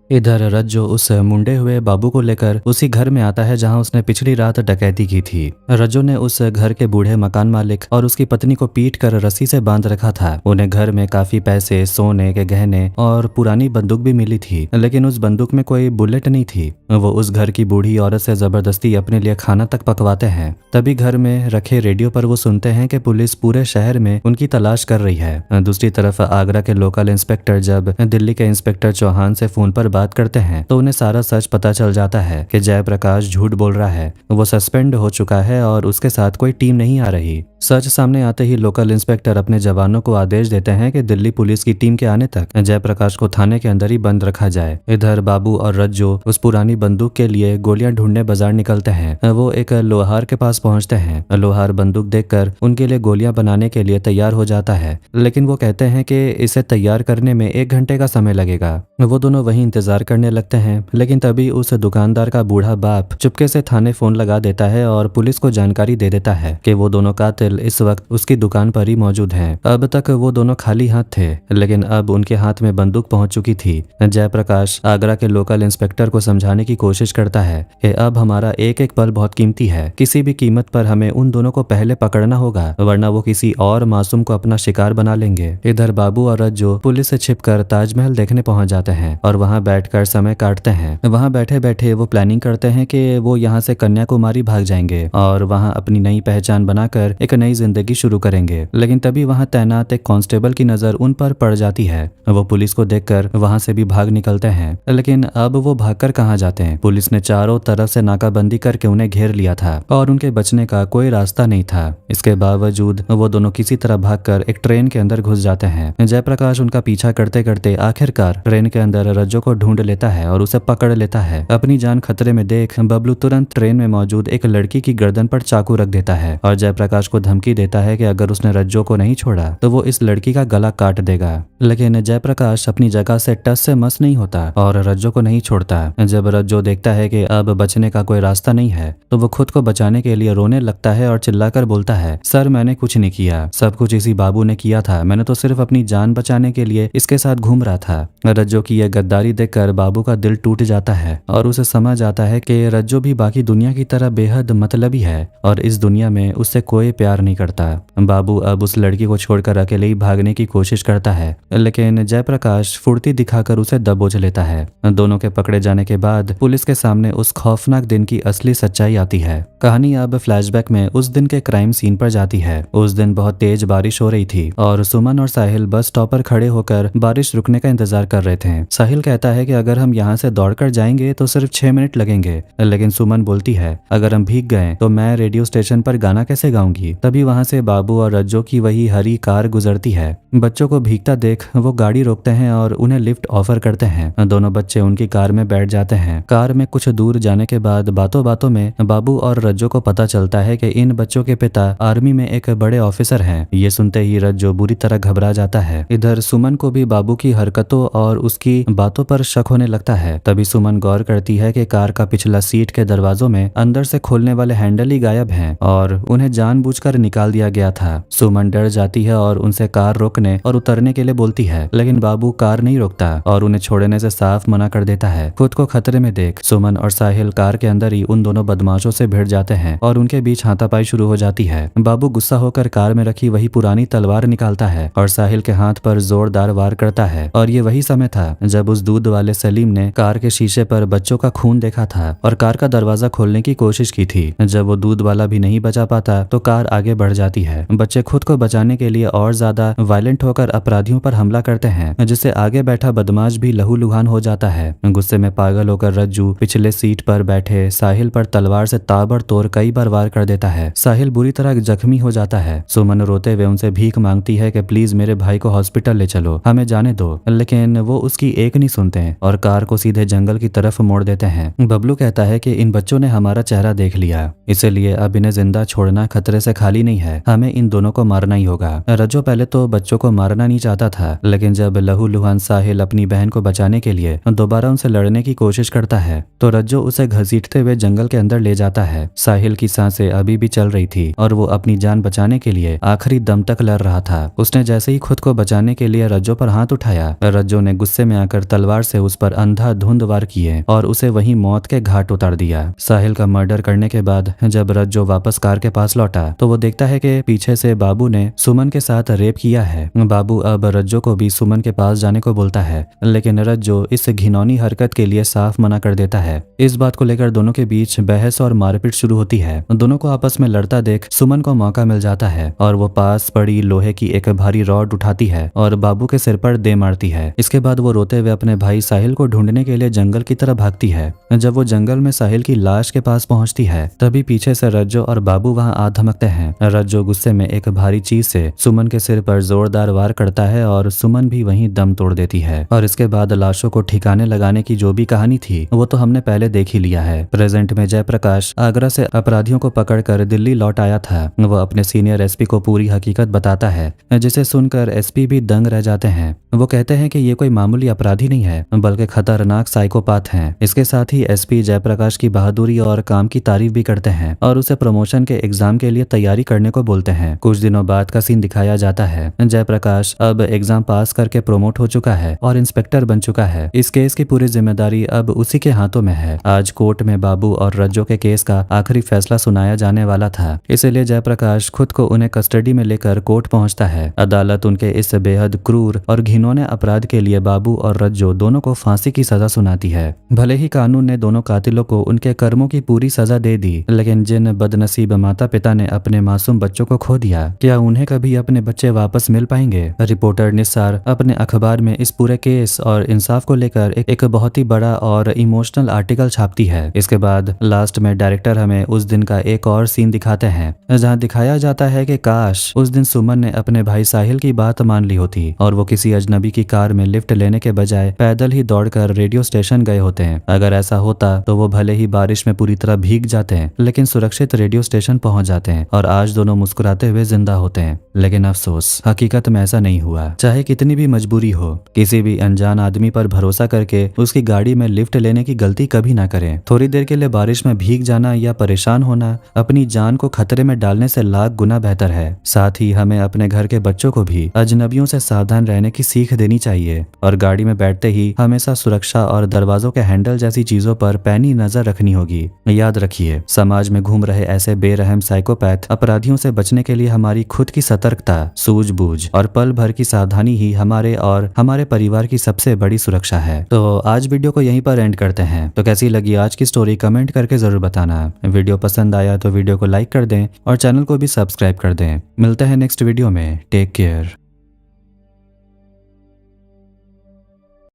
A: इधर रज्जो उस मुंडे हुए बाबू को लेकर उसी घर में आता है जहां उसने पिछली रात डकैती की थी। रज्जो ने उस घर के बूढ़े मकान मालिक और उसकी पत्नी को पीट कर रस्सी से बांध रखा था। उन्हें घर में काफी पैसे, सोने के गहने और पुरानी बंदूक भी मिली थी, लेकिन उस बंदूक में कोई बुलेट नहीं थी। वो उस घर की बूढ़ी औरत से जबरदस्ती अपने लिए खाना तक पकवाते हैं। तभी घर में रखे रेडियो पर वो सुनते हैं कि पुलिस पूरे शहर में उनकी तलाश कर रही है। दूसरी तरफ आगरा के लोकल इंस्पेक्टर जब दिल्ली के इंस्पेक्टर चौहान से फोन पर बात करते हैं तो उन्हें सारा सच पता चल जाता है कि जयप्रकाश झूठ बोल रहा है। वो सस्पेंड हो चुका है और उसके साथ कोई टीम नहीं आ रही। सच सामने आते ही लोकल इंस्पेक्टर अपने जवानों को आदेश देते हैं कि दिल्ली पुलिस की टीम के आने तक जयप्रकाश को थाने के अंदर ही बंद रखा जाए। इधर बाबू और रज्जो उस पुरानी बंदूक के लिए गोलियां ढूंढने बाजार निकलते हैं। वो एक लोहार के पास पहुंचते हैं। लोहार बंदूक देखकर उनके लिए गोलियां बनाने के लिए तैयार हो जाता है, लेकिन वो कहते हैं कि इसे तैयार करने में 1 घंटे का समय लगेगा। वो दोनों वहीं इंतजार करने लगते हैं, लेकिन तभी उस दुकानदार का बूढ़ा बाप चुपके से थाने फोन लगा देता है और पुलिस को जानकारी दे देता है कि वो दोनों कातिल इस वक्त उसकी दुकान पर ही मौजूद हैं। अब तक वो दोनों खाली हाथ थे, लेकिन अब उनके हाथ में बंदूक पहुंच चुकी थी। जयप्रकाश आगरा के लोकल इंस्पेक्टर को समझाने की कोशिश करता है कि अब हमारा एक एक पल बहुत कीमती है। किसी भी कीमत पर हमें उन दोनों को पहले पकड़ना होगा, वरना वो किसी और मासूम को अपना शिकार बना लेंगे। इधर बाबू और रज्जो पुलिस से छिपकर ताजमहल देखने पहुंच जाते हैं और वहां बैठकर समय काटते हैं। वहां बैठे बैठे वो प्लानिंग करते हैं कि वो यहाँ से कन्याकुमारी भाग जाएंगे और वहां अपनी नई पहचान बनाकर एक नई जिंदगी शुरू करेंगे। लेकिन तभी वहां तैनात एक कांस्टेबल की नजर उन पर पड़ जाती है। वो पुलिस को देखकर वहां से भी भाग निकलते हैं, लेकिन अब वो भागकर कहां जाते हैं। पुलिस ने चारों तरफ से नाकाबंदी करके उन्हें घेर लिया था और उनके बचने का कोई रास्ता नहीं था। इसके बावजूद वो दोनों किसी तरह भागकर एक ट्रेन के अंदर घुस जाते हैं। जयप्रकाश उनका पीछा करते करते आखिरकार ट्रेन के अंदर रज्जो को ढूंढ लेता है और उसे पकड़ लेता है। अपनी जान खतरे में देख बबलू तुरंत ट्रेन में मौजूद एक लड़की की गर्दन पर चाकू रख देता है और जयप्रकाश को धमकी देता है कि अगर उसने रज्जो को नहीं छोड़ा तो वो इस लड़की का गला काट देगा। लेकिन जयप्रकाश अपनी जगह से टस से मस नहीं होता और रज्जो को नहीं छोड़ता। जब रज्जो देखता है कि अब बचने का कोई रास्ता नहीं है तो वो खुद को बचाने के लिए रोने लगता है और चिल्लाकर बोलता है, सर मैंने कुछ नहीं किया, सब कुछ इसी बाबू ने किया था। मैंने तो सिर्फ अपनी जान बचाने के लिए इसके साथ घूम रहा था। रज्जो की यह गद्दारी देखकर बाबू का दिल टूट जाता है और उसे समझ आता है कि रज्जो भी बाकी दुनिया की तरह बेहद मतलबी है और इस दुनिया में उससे कोई प्यार नहीं करता। बाबू अब उस लड़की को छोड़कर अकेले ही भागने की कोशिश करता है, लेकिन जयप्रकाश फुर्ती दिखाकर उसे दबोच लेता है। दोनों के पकड़े जाने के बाद पुलिस के सामने उस खौफनाक दिन की असली सच्चाई आती है। कहानी अब फ्लैशबैक में उस दिन के क्राइम सीन पर जाती है। उस दिन बहुत तेज बारिश हो रही थी और सुमन और साहिल बस स्टॉप पर खड़े होकर बारिश रुकने का इंतजार कर रहे थे। साहिल कहता है कि अगर हम यहाँ से दौड़कर जाएंगे तो सिर्फ 6 मिनट लगेंगे, लेकिन सुमन बोलती है अगर हम भीग गए तो मैं रेडियो स्टेशन पर गाना कैसे गाऊंगी। तभी वहां से बाबू और रज्जो की वही हरी कार गुजरती है। बच्चों को भीगता देख वो गाड़ी रोकते हैं और उन्हें लिफ्ट ऑफर करते हैं। दोनों बच्चे उनकी कार में बैठ जाते हैं। कार में कुछ दूर जाने के बाद बातों बातों में बाबू और रज्जो को पता चलता है कि इन बच्चों के पिता आर्मी में एक बड़े ऑफिसर हैं। ये सुनते ही रज्जो बुरी तरह घबरा जाता है। इधर सुमन को भी बाबू की हरकतों और उसकी बातों पर शक होने लगता है। तभी सुमन गौर करती है कि कार का पिछला सीट के दरवाजों में अंदर से खोलने वाले हैंडल ही गायब हैं और उन्हें जानबूझकर निकाल दिया गया था। सुमन डर जाती है और उनसे कार रोकने और उतरने के लिए बोलती है, लेकिन बाबू कार नहीं रोकता और उन्हें छोड़ने से साफ मना कर देता है। खुद को खतरे में देख सुमन और साहिल कार के अंदर ही उन दोनों बदमाशों से भिड़ जाते हैं और उनके बीच हाथापाई शुरू हो जाती है। बाबू गुस्सा होकर कार में रखी वही पुरानी तलवार निकालता है और साहिल के हाथ पर जोरदार वार करता है। और ये वही समय था जब उस दूध वाले सलीम ने कार के शीशे पर बच्चों का खून देखा था और कार का दरवाजा खोलने की कोशिश की थी। जब वो दूध वाला भी नहीं बचा पाता तो कार आगे बढ़ जाती है। बच्चे खुद को बचाने के लिए और ज्यादा वायलेंट होकर अपराधियों पर हमला करते हैं, जिससे आगे बैठा बदमाश भी लहूलुहान हो जाता है। गुस्से में पागल होकर रज्जू पिछले सीट पर बैठे साहिल पर तलवार से ताबड़तोड़ कई बार वार कर देता है। साहिल बुरी तरह जख्मी हो जाता है। सुमन रोते हुए उनसे भीख मांगती है कि प्लीज मेरे भाई को हॉस्पिटल ले चलो, हमें जाने दो, लेकिन वो उसकी एक नहीं सुनते और कार को सीधे जंगल की तरफ मोड़ देते हैं। बबलू कहता है कि इन बच्चों ने हमारा चेहरा देख लिया, इसलिए अब इन्हें जिंदा छोड़ना खतरे से खाली नहीं है, हमें इन दोनों को मारना ही होगा। रज्जो पहले तो बच्चों को मारना नहीं चाहता था, लेकिन जब लहूलुहान साहिल अपनी बहन को बचाने के लिए दोबारा उनसे लड़ने की कोशिश करता है तो रज्जो उसे घसीटते हुए जंगल के अंदर ले जाता है। साहिल की सांसें अभी भी चल रही थी और वो अपनी जान बचाने के लिए आखिरी दम तक लड़ रहा था। उसने जैसे ही खुद को बचाने के लिए रज्जो पर हाथ उठाया, रज्जो ने गुस्से में आकर तलवार से उस पर अंधाधुंध वार किए और उसे वहीं मौत के घाट उतार दिया। साहिल का मर्डर करने के बाद जब रज्जो वापस कार के पास लौटा तो वो देखता है कि पीछे से बाबू ने सुमन के साथ रेप किया है। बाबू अब रज्जो को भी सुमन के पास जाने को बोलता है, लेकिन रज्जो इस घिनौनी हरकत के लिए साफ मना कर देता है। इस बात को लेकर दोनों के बीच बहस और मारपीट शुरू होती है। दोनों को आपस में लड़ता देख सुमन को मौका मिल जाता है और वो पास पड़ी लोहे की एक भारी रॉड उठाती है और बाबू के सिर पर दे मारती है। इसके बाद वो रोते हुए अपने भाई साहिल को ढूंढने के लिए जंगल की तरफ भागती है। जब वो जंगल में साहिल की लाश के पास पहुंचती है, तभी पीछे से रज्जो और बाबू वहां आ धमकते हैं। रज्जो गुस्से में एक भारी चीज से सुमन के सिर पर जोरदार वार करता है और सुमन भी वहीं दम तोड़ देती है। और इसके बाद लाशों को ठिकाने लगाने की जो भी कहानी थी वो तो हमने पहले देख ही लिया है। प्रेजेंट में जयप्रकाश आगरा से अपराधियों को पकड़कर दिल्ली लौट आया था। वो अपने सीनियर एसपी को पूरी हकीकत बताता है, जिसे सुनकर एसपी भी दंग रह जाते हैं। वो कहते हैं कि ये कोई मामूली अपराधी नहीं है, बल्कि खतरनाक साइकोपाथ हैं। इसके साथ ही एसपी जयप्रकाश की बहादुरी और काम की तारीफ भी करते हैं और उसे प्रमोशन के एग्जाम के लिए तैयारी करने को बोलते हैं। कुछ दिनों बाद का सीन दिखाया जाता है। जयप्रकाश अब एग्जाम पास करके प्रमोट हो चुका है और इंस्पेक्टर बन चुका है। इस केस की पूरी जिम्मेदारी अब उसी के हाथों में है। आज कोर्ट में बाबू और रज्जो के केस का आखिरी फैसला सुनाया जाने वाला था, इसलिए जयप्रकाश खुद को उन्हें कस्टडी में लेकर कोर्ट पहुंचता है। अदालत उनके इस बेहद क्रूर और घिनौने अपराध के लिए बाबू और रज्जो दोनों को फांसी की सजा सुनाती है। भले ही कानून ने दोनों कातिलों को उनके कर्मों की पूरी सजा दे दी, लेकिन जिन बदनसीब माता पिता ने अपने मासूम बच्चों को खो दिया, क्या उन्हें कभी अपने बच्चे वापस मिल पाएंगे? रिपोर्टर निसार अपने अखबार में इस पूरे केस और इंसाफ को लेकर एक बहुत ही बड़ा और इमोशनल आर्टिकल छापती है। इसके बाद लास्ट में डायरेक्टर हमें उस दिन का एक और सीन दिखाते हैं, जहां दिखाया जाता है कि काश उस दिन सुमन ने अपने भाई साहिल की बात मान ली होती और वो किसी अजनबी की कार में लिफ्ट लेने के बजाय पैदल ही दौड़कर रेडियो स्टेशन गए होते हैं। अगर ऐसा होता तो वो भले ही बारिश में पूरी तरह भीग जाते हैं, लेकिन सुरक्षित रेडियो स्टेशन पहुंच जाते हैं और आज दोनों मुस्कुराते हुए जिंदा होते हैं। लेकिन अफसोस, हकीकत में ऐसा नहीं हुआ। चाहे कितनी भी मजबूरी हो, किसी भी अनजान आदमी पर भरोसा करके उसकी गाड़ी में लिफ्ट लेने की गलती कभी ना करें। थोड़ी देर के लिए बारिश में भीग जाना या परेशान होना अपनी जान को खतरे में डालने से लाख गुना बेहतर है। साथ ही हमें अपने घर के बच्चों को भी अजनबियों से सावधान रहने की सीख देनी चाहिए और गाड़ी में बैठते ही हमेशा सुरक्षा और दरवाजों के हैंडल जैसी चीजों पर पैनी नजर रखनी होगी। याद रखिए, समाज में घूम रहे ऐसे बेरहम साइकोपैथ अपराधियों से बचने के लिए हमारी खुद की सतर्कता, सूझबूझ और पल भर की सावधानी ही हमारे और हमारे परिवार की सबसे बड़ी सुरक्षा है। तो आज वीडियो को यहीं पर एंड करते हैं। तो कैसी लगी आज की स्टोरी कमेंट करके जरूर बताना। वीडियो पसंद आया तो वीडियो को लाइक कर दें और चैनल को भी सब्सक्राइब कर दें। मिलते हैं नेक्स्ट वीडियो में। Take care.